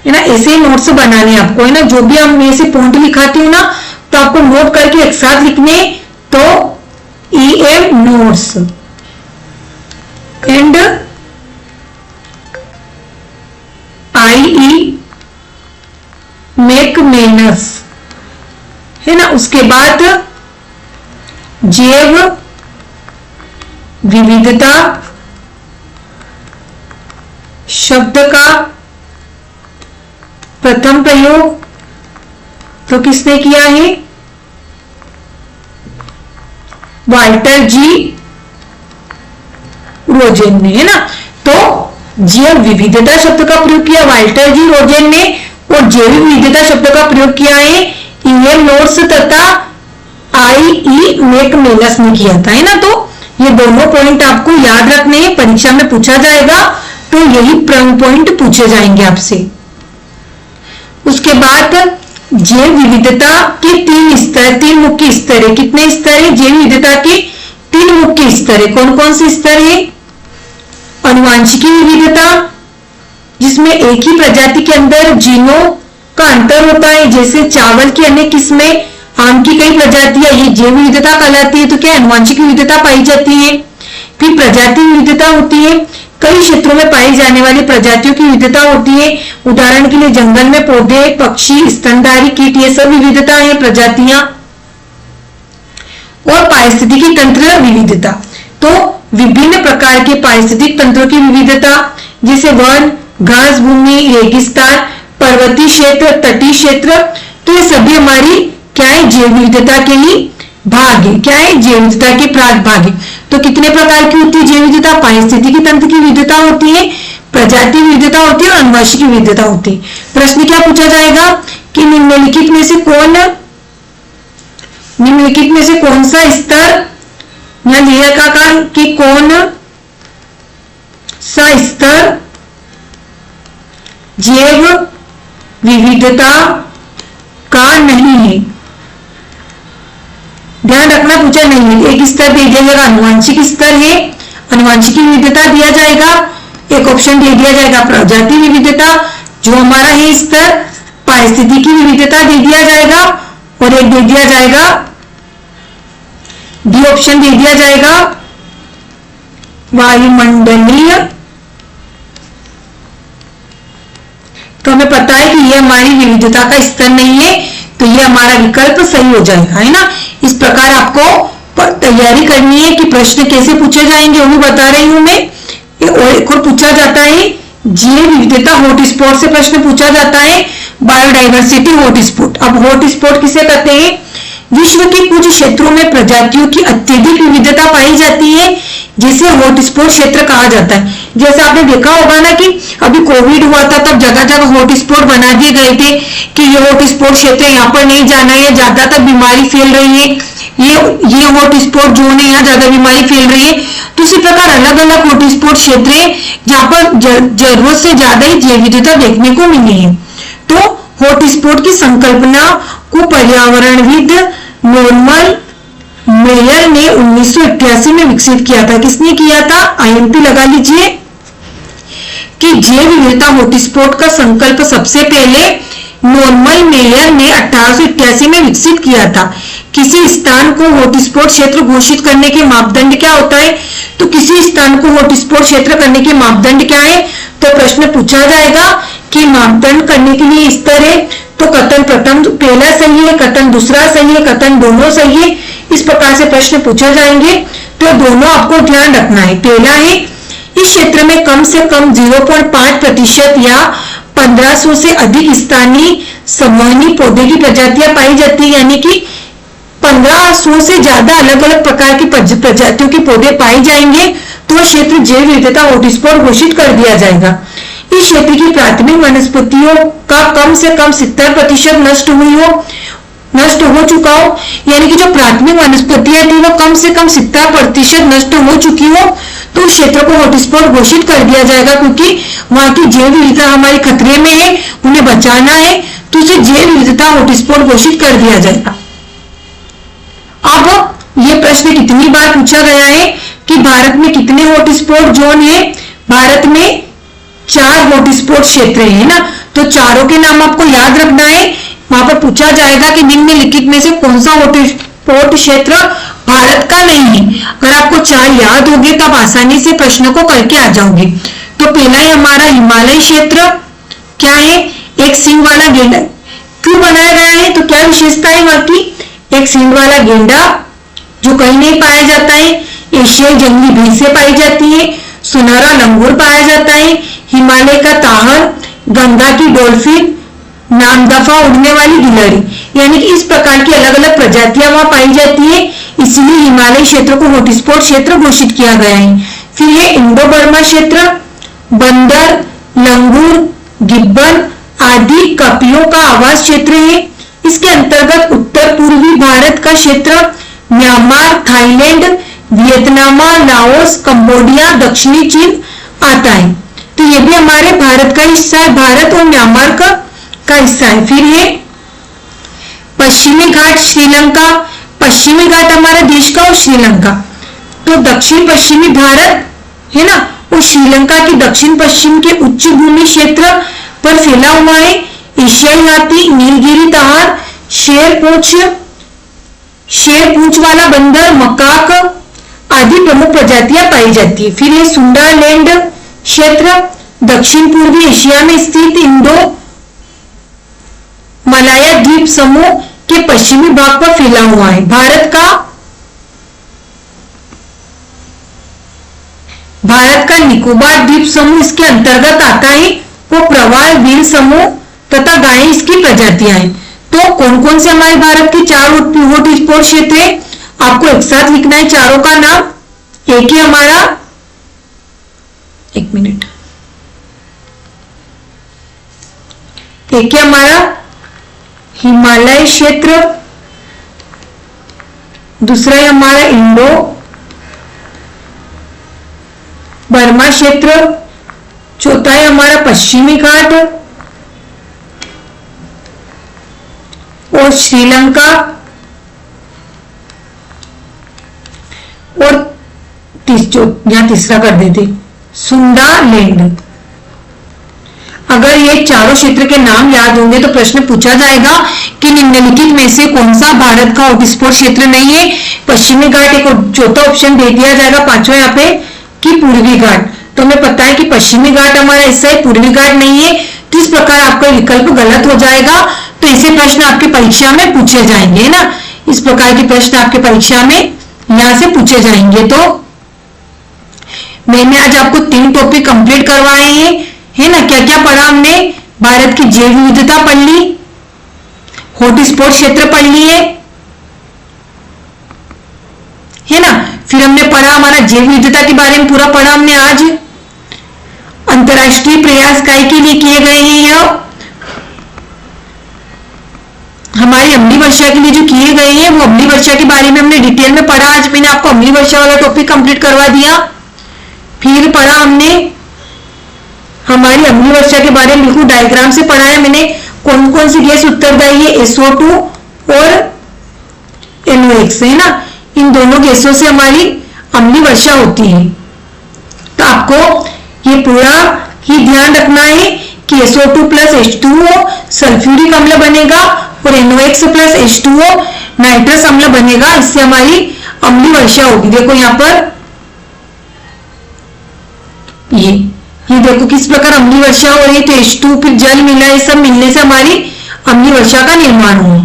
है ना, ऐसे नोट्स बनाने आपको, है ना। जो भी हम ऐसे पॉइंट लिखाती हूँ ना, तो आपको नोट करके एक साथ लिखने। तो E.A. Notes and I.E. मैकमेनस, है ना। उसके बाद जैव विविधता शब्द का प्रथम प्रयोग तो किसने किया है? वाल्टर जी रोजेन ने, है ना। तो जैव विविधता शब्द का प्रयोग किया वाल्टर जी रोजेन ने, और जैविक विविधता शब्द का प्रयोग किया है ई.एम. नोट्स तथा आई.ई. मैकमिलस ने किया था, है ना। तो ये दोनों पॉइंट आपको याद रखने हैं, परीक्षा में पूछा जाएगा तो यही पॉइंट पूछे जाएंगे आपसे। उसके बाद जैव विविधता के तीन मुख्य स्तर है। कितने स्तर है? जैव विविधता के 3 मुख्य स्तर है। कौन कौन से स्तर है? आनुवांशिकी विविधता, जिसमें एक ही प्रजाति के अंदर जीनों का अंतर होता है, जैसे चावल की अनेक किस्में, आम की कई प्रजातियां, ये जैव विविधता कहलाती है। तो क्या आनुवांशिक विविधता पाई जाती है। फिर प्रजाति विविधता होती है, कई क्षेत्रों में पाई जाने वाली प्रजातियों की विविधता होती है। उदाहरण के लिए जंगल में पौधे, पक्षी, स्तनधारी कीट, ये सब विविधता है, प्रजातियां। और पारिस्थितिकी तंत्र विविधता, तो विभिन्न प्रकार के पारिस्थितिक तंत्रों की विविधता, जैसे वन, घास भूमि, रेगिस्तान, पर्वतीय क्षेत्र, तटीय क्षेत्र, तो ये सभी हमारी क्या है? जैव विविधता के ही भाग है। क्या है? जैव विविधता के भाग है। तो कितने प्रकार की होती है जैव विविधता? पारिस्थितिकी तंत्र की विविधता होती है, प्रजाति विविधता होती है और आनुवंशिक विविधता होती है। प्रश्न क्या पूछा जाएगा कि निम्नलिखित में से कौन सा स्तर, यहां दिया का कि कौन सा स्तर जैव विविधता का नहीं है। ध्यान रखना, पूछा नहीं है। एक स्तर दे दिया जाएगा आनुवंशिक स्तर है, आनुवंशिक विविधता दिया जाएगा। एक ऑप्शन दे दिया जाएगा प्रजाति विविधता, जो हमारा है स्तर, पारिस्थितिकी विविधता दे दिया जाएगा, और एक दे दिया जाएगा डी ऑप्शन दे दिया जाएगा वायुमंडलीय। तो हमें पता है कि ये हमारी विविधता का स्तर नहीं है, तो ये हमारा विकल्प सही हो जाएगा, है ना। इस प्रकार आपको तैयारी करनी है कि प्रश्न कैसे पूछे जाएंगे, वो भी बता रही हूं मैं। और एक और पूछा जाता है जैव विविधता हॉटस्पॉट से प्रश्न पूछा जाता है, बायोडाइवर्सिटी हॉटस्पॉट। अब हॉटस्पॉट किसे कहते हैं? विश्व के कुछ क्षेत्रों में प्रजातियों की अत्यधिक विविधता पाई जाती है, जिसे हॉटस्पॉट क्षेत्र कहा जाता है। जैसे आपने देखा होगा ना कि अभी कोविड हुआ था, तब जगह जगह हॉटस्पॉट बना दिए गए थे कि ये हॉटस्पॉट क्षेत्र है, यहाँ पर नहीं जाना है, ज्यादातर बीमारी फैल रही है, ये हॉटस्पॉट जोन है, यहाँ ज्यादा बीमारी फैल रही है। तो इसी प्रकार अलग अलग हॉटस्पॉट क्षेत्र है जहाँ पर जरूरत से ज्यादा ही जैव विविधता देखने को मिली है। तो हॉटस्पॉट की संकल्पना को पर्यावरणविद नॉर्मन मेयर ने 1988 में विकसित किया था। किसने किया था? आईएमपी लगा लीजिए कि जैव विविधता हॉटस्पॉट का संकल्प सबसे पहले नॉर्मन मेयर ने 1888 में विकसित किया था। किसी स्थान को हॉटस्पॉट क्षेत्र घोषित करने के मापदंड क्या होता है? तो किसी स्थान को हॉटस्पॉट क्षेत्र करने के मापदंड क्या है? तो प्रश्न पूछा जाएगा कि मापदंड करने के लिए स्तर है, तो कथन प्रथम पहला सही है, कथन दूसरा सही है, कथन दोनों सही है, इस प्रकार से प्रश्न पूछे जाएंगे। तो दोनों आपको ध्यान रखना है। पहला है इस क्षेत्र में कम से कम 0.5% या 1500 से अधिक स्थानीय संवहनी पौधे की प्रजातियां पाई जाती है, यानी कि 1500 से ज्यादा अलग अलग प्रकार की प्रजातियों के पौधे पाए जाएंगे, तो क्षेत्र जैव विविधता हॉटस्पॉट घोषित कर दिया जाएगा। इस क्षेत्र की प्राथमिक वनस्पतियों का कम से कम 70% नष्ट हो चुका हो, यानी कि जो प्राथमिक वनस्पतियां थी वो कम से कम 70% नष्ट हो चुकी हो, तो उस क्षेत्र को हॉटस्पॉट घोषित कर दिया जाएगा, क्योंकि वहां की जैव विविधता हमारी खतरे में है, उन्हें बचाना है, तो उसे जैव विविधता हॉटस्पॉट घोषित कर दिया जाएगा। अब ये प्रश्न कितनी बार पूछा गया है कि भारत में कितने हॉटस्पॉट जोन है? भारत में 4 हॉटस्पॉट क्षेत्र है ना, तो चारों के नाम आपको याद रखना है। वहां पर पूछा जाएगा कि निम्नलिखित में से कौन सा हॉटस्पॉट क्षेत्र भारत का नहीं है। अगर आपको 4 याद होंगे तो आप आसानी से प्रश्न को करके आ जाओगे। तो पहला है हमारा हिमालय क्षेत्र। क्या है? एक सींग वाला गेंडा क्यों बनाया गया है? तो क्या विशेषता है वहां की? एक सींग वाला गेंडा जो कहीं नहीं पाया जाता है, एशियाई जंगली भैंसें पाई जाती है, सुनहरा लंगूर पाया जाता है, हिमालय का ताहर, गंगा की डॉल्फिन, नामदफा उड़ने वाली गिलहरी, यानी कि इस प्रकार की अलग अलग प्रजातियां वहां पाई जाती है, इसलिए हिमालय क्षेत्र को हॉटस्पॉट क्षेत्र घोषित किया गया है। फिर ये इंडो बर्मा क्षेत्र, बंदर, लंगूर, गिब्बन आदि कपियों का आवास क्षेत्र है। इसके अंतर्गत उत्तर पूर्वी भारत का क्षेत्र Myanmar, Thailand, Vietnam, Laos, Cambodia, दक्षिणी चीन आता है। तो ये भी हमारे भारत का हिस्सा है, भारत और म्यांमार का हिस्सा है। फिर ये पश्चिमी घाट श्रीलंका, पश्चिमी घाट हमारा देश का और श्रीलंका, तो दक्षिण पश्चिमी भारत है ना, और श्रीलंका की दक्षिण पश्चिम के उच्च भूमि क्षेत्र पर फैला हुआ है। एशियाई हाथी, नीलगिरी ताहर, शेर पूंछ वाला बंदर, मकाक आदि प्रमुख प्रजातियां पाई जाती है। फिर ये सुंडालैंड क्षेत्र दक्षिण पूर्वी एशिया में स्थित इंडो मलाया द्वीप समूह के पश्चिमी भाग पर फैला हुआ है। भारत का निकोबार द्वीप समूह इसके अंतर्गत आता है। वो प्रवाल वीर समूह तथा गाय इसकी प्रजातियां हैं। तो कौन कौन से हमारे भारत के 4 हॉटस्पॉट क्षेत्र है, आपको एक साथ लिखना है चारों का नाम। एक ही हमारा, एक मिनट, एक ही हमारा हिमालय क्षेत्र, दूसरा है हमारा इंडो बर्मा क्षेत्र, चौथा है हमारा पश्चिमी घाट और श्रीलंका, और यहां तीसरा कर देते सुंडालैंड। अगर ये चारों क्षेत्र के नाम याद होंगे तो प्रश्न पूछा जाएगा कि निम्नलिखित में से कौन सा भारत का हॉटस्पॉट क्षेत्र नहीं है। पश्चिमी घाट एक चौथा ऑप्शन दे दिया जाएगा, पांचवा यहाँ पे कि पूर्वी घाट। तो हमें पता है कि पश्चिमी घाट हमारा हिस्सा है, पूर्वी घाट नहीं है, तो इस प्रकार आपका विकल्प गलत हो जाएगा। तो ऐसे प्रश्न आपकी परीक्षा में पूछे जाएंगे ना, इस प्रकार के प्रश्न आपके परीक्षा में यहां से पूछे जाएंगे। तो मैंने आज आपको 3 टॉपिक कंप्लीट करवाए हैं, है ना। क्या क्या पढ़ा हमने, भारत की जैव विविधता पढ़ ली, हॉटस्पॉट क्षेत्र पढ़ लिए, है ना। फिर हमने पढ़ा हमारा जैव विविधता के बारे में पूरा पढ़ा हमने आज। अंतरराष्ट्रीय प्रयास काय के लिए किए गए हैं, यह हमारी अम्लीय वर्षा के लिए जो किए गए हैं, वो अम्लीय वर्षा के बारे में हमने डिटेल में पढ़ा। आज मैंने आपको अम्लीय वर्षा वाला टॉपिक कंप्लीट करवा दिया। फिर पढ़ा हमने हमारी अम्लीय वर्षा के बारे में, बिल्कुल डायग्राम से पढ़ा है मैंने, कौन कौन सी गैस उत्तरदायी है, SO2 और NOx, है ना। इन दोनों गैसों से हमारी अम्लीय वर्षा होती है। तो आपको ये पूरा ही ध्यान रखना है कि SO2 प्लस H2O सल्फ्यूरिक अम्ल बनेगा और NOx प्लस H2O नाइट्रस अम्ल बनेगा, इससे हमारी अम्लीय वर्षा होगी। देखो यहाँ पर ये देखो किस प्रकार अम्लीय वर्षा हो रही है। तो H2 फिर जल मिला, ये सब मिलने से हमारी अम्लीय वर्षा का निर्माण हुआ,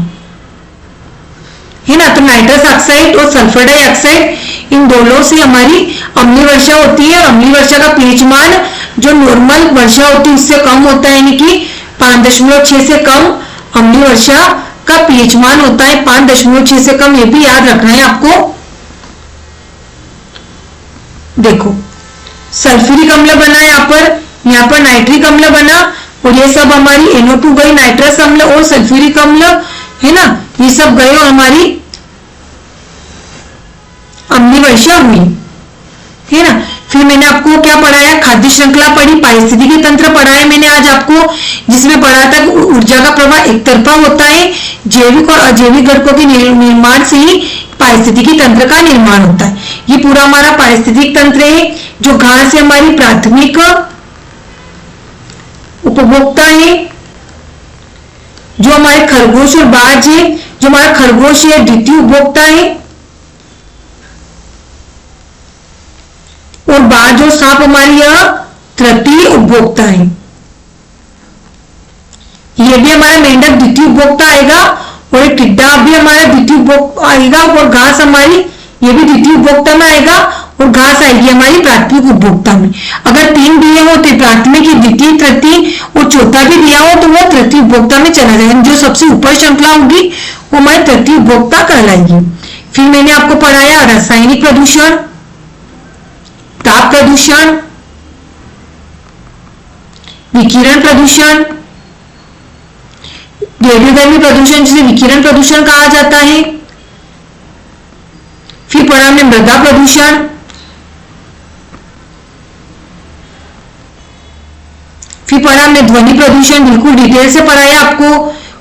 है ना। तो नाइट्रस ऑक्साइड और सल्फर डाइऑक्साइड इन दोनों से हमारी अम्लीय वर्षा होती है। और अम्लीय वर्षा का पीएच मान जो नॉर्मल वर्षा होती है उससे कम होता है, यानी कि 5.6 से कम अम्लीय वर्षा का पीएच मान होता है, 5.6 से कम। ये भी याद रखना है आपको। देखो सल्फ्यूरिक अम्ल बना यहाँ पर नाइट्रिक अम्ल बना, और ये सब हमारी NO2 गई, नाइट्रस अम्ल और सल्फ्यूरिक अम्ल, है ना, ये सब गए और हमारी अम्लीय वर्षा हुई, है ना। फिर मैंने आपको क्या पढ़ाया, खाद्य श्रृंखला पढ़ी, पारिस्थितिकी तंत्र पढ़ाया मैंने आज आपको, जिसमें पढ़ा था कि ऊर्जा का प्रवाह एक तरफा होता है, जैविक और अजैविक घटकों के निर्माण से ही पारिस्थितिकी तंत्र का निर्माण होता है। ये पूरा हमारा पारिस्थितिक तंत्र है। जो घास है हमारी प्राथमिक उपभोक्ता है, जो हमारे खरगोश और बाज है, जो हमारा खरगोश है द्वितीय उपभोक्ता है, और बाज और सांप हमारी यह तृतीय उपभोक्ता है। ये भी हमारा मेंढक द्वितीय उपभोक्ता आएगा, और टिड्डा भी हमारा द्वितीय उपभोक्ता आएगा, और घास हमारी ये भी द्वितीय उपभोक्ता में आएगा और घास आएगी हमारी प्राथमिक उपभोक्ता में। अगर 3 दिए हो तो प्राथमिक, द्वितीय, तृतीय और चौथा भी दिया हो तो वो तृतीय उपभोक्ता में चला जाएगा। जो सबसे ऊपर श्रृंखला होगी वो हमारी तृतीय उपभोक्ता कहलाएगी। फिर मैंने आपको पढ़ाया रासायनिक प्रदूषण, ताप प्रदूषण, विकिरण प्रदूषण, रेडियोधर्मी प्रदूषण जिसे विकिरण प्रदूषण कहा जाता है। फिर पढ़ा हमने मृदा प्रदूषण, फिर पढ़ा हमने ध्वनि प्रदूषण, बिल्कुल डिटेल से पढ़ाया आपको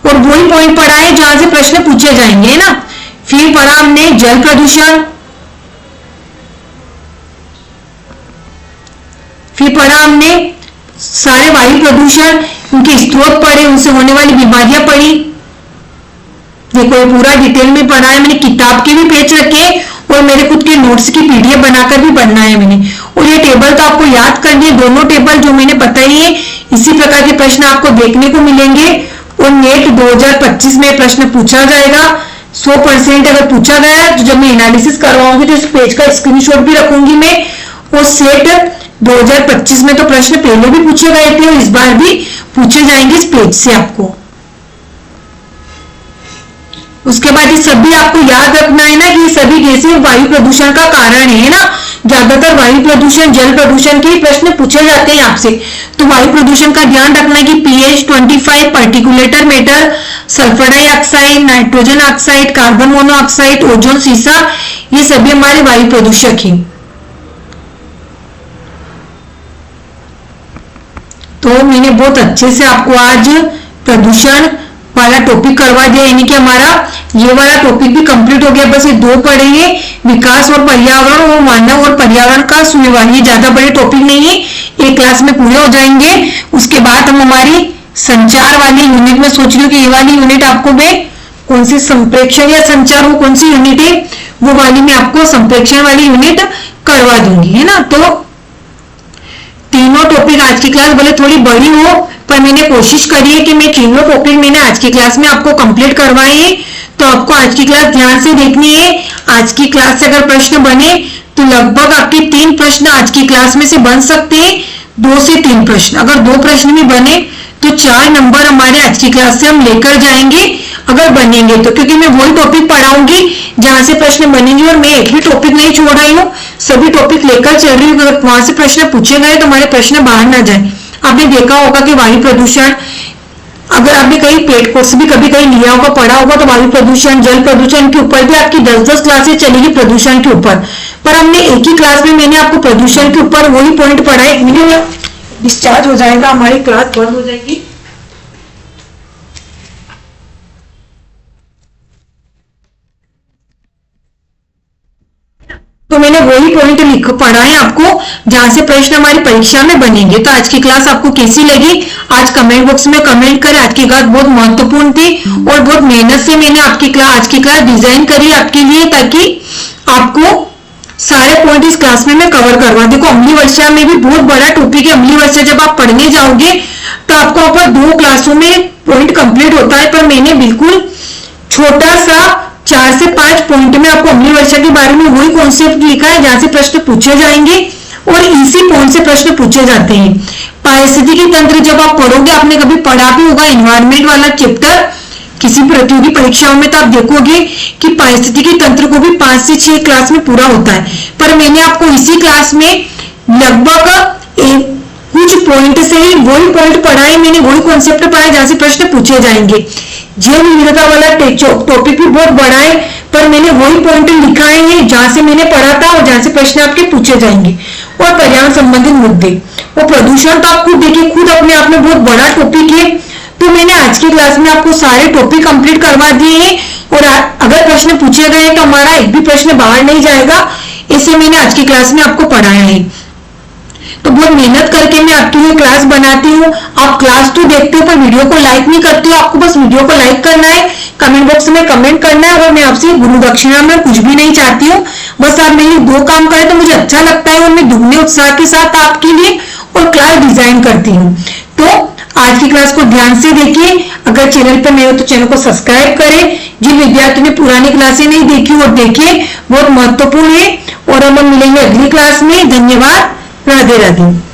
और वही पॉइंट पढ़ा है जहां से प्रश्न पूछे जाएंगे, है ना। फिर पढ़ा हमने जल प्रदूषण, फिर पढ़ा हमने सारे वायु प्रदूषण, उनके स्रोत पढ़े, उनसे होने वाली बीमारियां पढ़ी। देखो ये पूरा डिटेल में पढ़ा है मैंने, किताब के भी पेज रखे और मेरे खुद के नोट्स की पीडीएफ बनाकर भी पढ़ना है मैंने। और ये टेबल तो आपको याद करनी है, दोनों टेबल जो मैंने बताई है इसी प्रकार के प्रश्न आपको देखने को मिलेंगे। और नेट 2025 में प्रश्न पूछा जाएगा 100%। अगर पूछा गया तो जब मैं एनालिसिस करवाऊंगी तो इस पेज का स्क्रीनशॉट भी रखूंगी मैं। और सेट 2025 में तो प्रश्न पहले भी पूछे गए थे और इस बार भी पूछे जाएंगे इस पेज से आपको। उसके बाद ये सभी आपको याद रखना है ना कि ये सभी गैसें वायु प्रदूषण का कारण है ना। ज्यादातर वायु प्रदूषण, जल प्रदूषण के प्रश्न पूछे जाते हैं आपसे, तो वायु प्रदूषण का ध्यान रखना है कि pH 25, particulate matter, sulphur dioxide, nitrogen oxide, carbon monoxide, ozone, सीसा, ये सभी हमारे वायु प्रदूषक हैं। तो मैंने बहुत अच्छे से आपको आज प्रदूषण वाला टॉपिक करवा दिया, यानी कि हमारा ये वाला टॉपिक भी कंप्लीट हो गया। बस ये 2 पढ़ेंगे, विकास और पर्यावरण और मानव और पर्यावरण का सुव्यवहार। ये ज्यादा बड़े टॉपिक नहीं है, एक क्लास में पूरे हो जाएंगे। उसके बाद हम हमारी संचार वाली यूनिट में सोच रही हूँ कि ये वाली यूनिट आपको मैं कौन सी संप्रेक्षण या संचार, वो कौन सी यूनिट है वो वाली मैं आपको संप्रेक्षण वाली यूनिट करवा दूंगी, है ना। तो तीनों टॉपिक आज की क्लास भले थोड़ी बड़ी हो पर मैंने कोशिश करी है कि मैं तीनों टॉपिक मैंने आज की क्लास में आपको कंप्लीट करवाए हैं। तो आपको आज की क्लास ध्यान से देखनी है। आज की क्लास से अगर प्रश्न बने तो लगभग आपके 3 प्रश्न आज की क्लास में से बन सकते हैं, 2 से 3 प्रश्न। अगर 2 प्रश्न भी बने तो 4 नंबर हमारे आज की क्लास से हम लेकर जाएंगे अगर बनेंगे तो, क्योंकि मैं वही टॉपिक पढ़ाऊंगी जहां से प्रश्न बनेंगे और मैं एक भी टॉपिक नहीं छोड़ रही हूँ, सभी टॉपिक लेकर चल रही हूँ। अगर वहां से प्रश्न पूछे गए तो हमारे प्रश्न बाहर ना जाए। आपने देखा होगा कि वायु प्रदूषण, अगर आपने कहीं पेड कोर्स भी कभी कहीं लिया होगा, पढ़ा होगा, तो वायु प्रदूषण, जल प्रदूषण के ऊपर भी आपकी 10-10 क्लासेस चलेगी प्रदूषण के ऊपर। पर हमने एक ही क्लास में मैंने आपको प्रदूषण के ऊपर वही पॉइंट पढ़ाए। एक मिनट डिस्चार्ज हो जाएगा, हमारी क्लास बंद हो जाएगी। तो मैंने वही पॉइंट लिख पढ़ा है आपको जहां से प्रश्न हमारी परीक्षा में बनेंगे। तो आज की क्लास आपको कैसी लगी आज कमेंट बॉक्स में कमेंट करें। आज की क्लास बहुत महत्वपूर्ण थी और बहुत मेहनत से मैंने आपकी क्लास आज की क्लास डिजाइन करी आपके लिए, ताकि आपको सारे पॉइंट इस क्लास में मैं कवर करवा। देखो अम्लीय वर्षा में भी बहुत बड़ा टॉपिक है। अम्लीय वर्षा जब आप पढ़ने जाओगे तो आपको वहां पर 2 क्लासों में पॉइंट कंप्लीट होता है, पर मैंने बिल्कुल छोटा सा 4 से 5 पॉइंट में आपको अम्लीय वर्षा के बारे में वही कॉन्सेप्ट लिखा है जहां से प्रश्न पूछे जाएंगे और इसी पॉइंट से प्रश्न पूछे जाते हैं। पारिस्थितिकी तंत्र जब आप पढ़ोगे, आपने कभी पढ़ा भी होगा एनवायरमेंट वाला चैप्टर किसी प्रतियोगी परीक्षाओं में, तो आप देखोगे कि पारिस्थितिकी तंत्र को भी 5 से 6 क्लास में पूरा होता है। पर मैंने आपको इसी क्लास में लगभग कुछ पॉइंट से ही वही पॉइंट पढ़ाए, मैंने वही कॉन्सेप्ट पढ़ाए जहां से प्रश्न पूछे जाएंगे। जैव विविधता वाला टॉपिक भी बहुत बड़ा है, पर मैंने वही पॉइंट लिखा है जहां से मैंने पढ़ा था और जहां से प्रश्न आपके पूछे जाएंगे। और पर्यावरण संबंधित मुद्दे और प्रदूषण तो आप खुद देखिए, खुद अपने आप में बहुत बड़ा टॉपिक है। तो मैंने आज की क्लास में आपको सारे टॉपिक कंप्लीट करवा दिए हैं और अगर प्रश्न पूछे गए तो हमारा एक भी प्रश्न बाहर नहीं जाएगा, इसे मैंने आज की क्लास में आपको पढ़ाया है। तो बहुत मेहनत करके मैं आपके लिए क्लास बनाती हूँ। आप क्लास तो देखते हो पर वीडियो को लाइक नहीं करते हो। आपको बस वीडियो को लाइक करना है, कमेंट बॉक्स में कमेंट करना है और मैं आपसे गुरु दक्षिणा में कुछ भी नहीं चाहती हूँ। बस आप मेरे 2 काम करें तो मुझे अच्छा लगता है और मैं दुगने उत्साह के साथ आपके लिए और क्लास डिजाइन करती हूँ। तो आज की क्लास को ध्यान से देखिए। अगर चैनल पर नए हो तो चैनल को सब्सक्राइब करें। जिन विद्यार्थियों ने पुरानी क्लासें नहीं देखी वो देखें, बहुत महत्वपूर्ण है। और हम मिलेंगे अगली क्लास में। धन्यवाद। राधे राधे।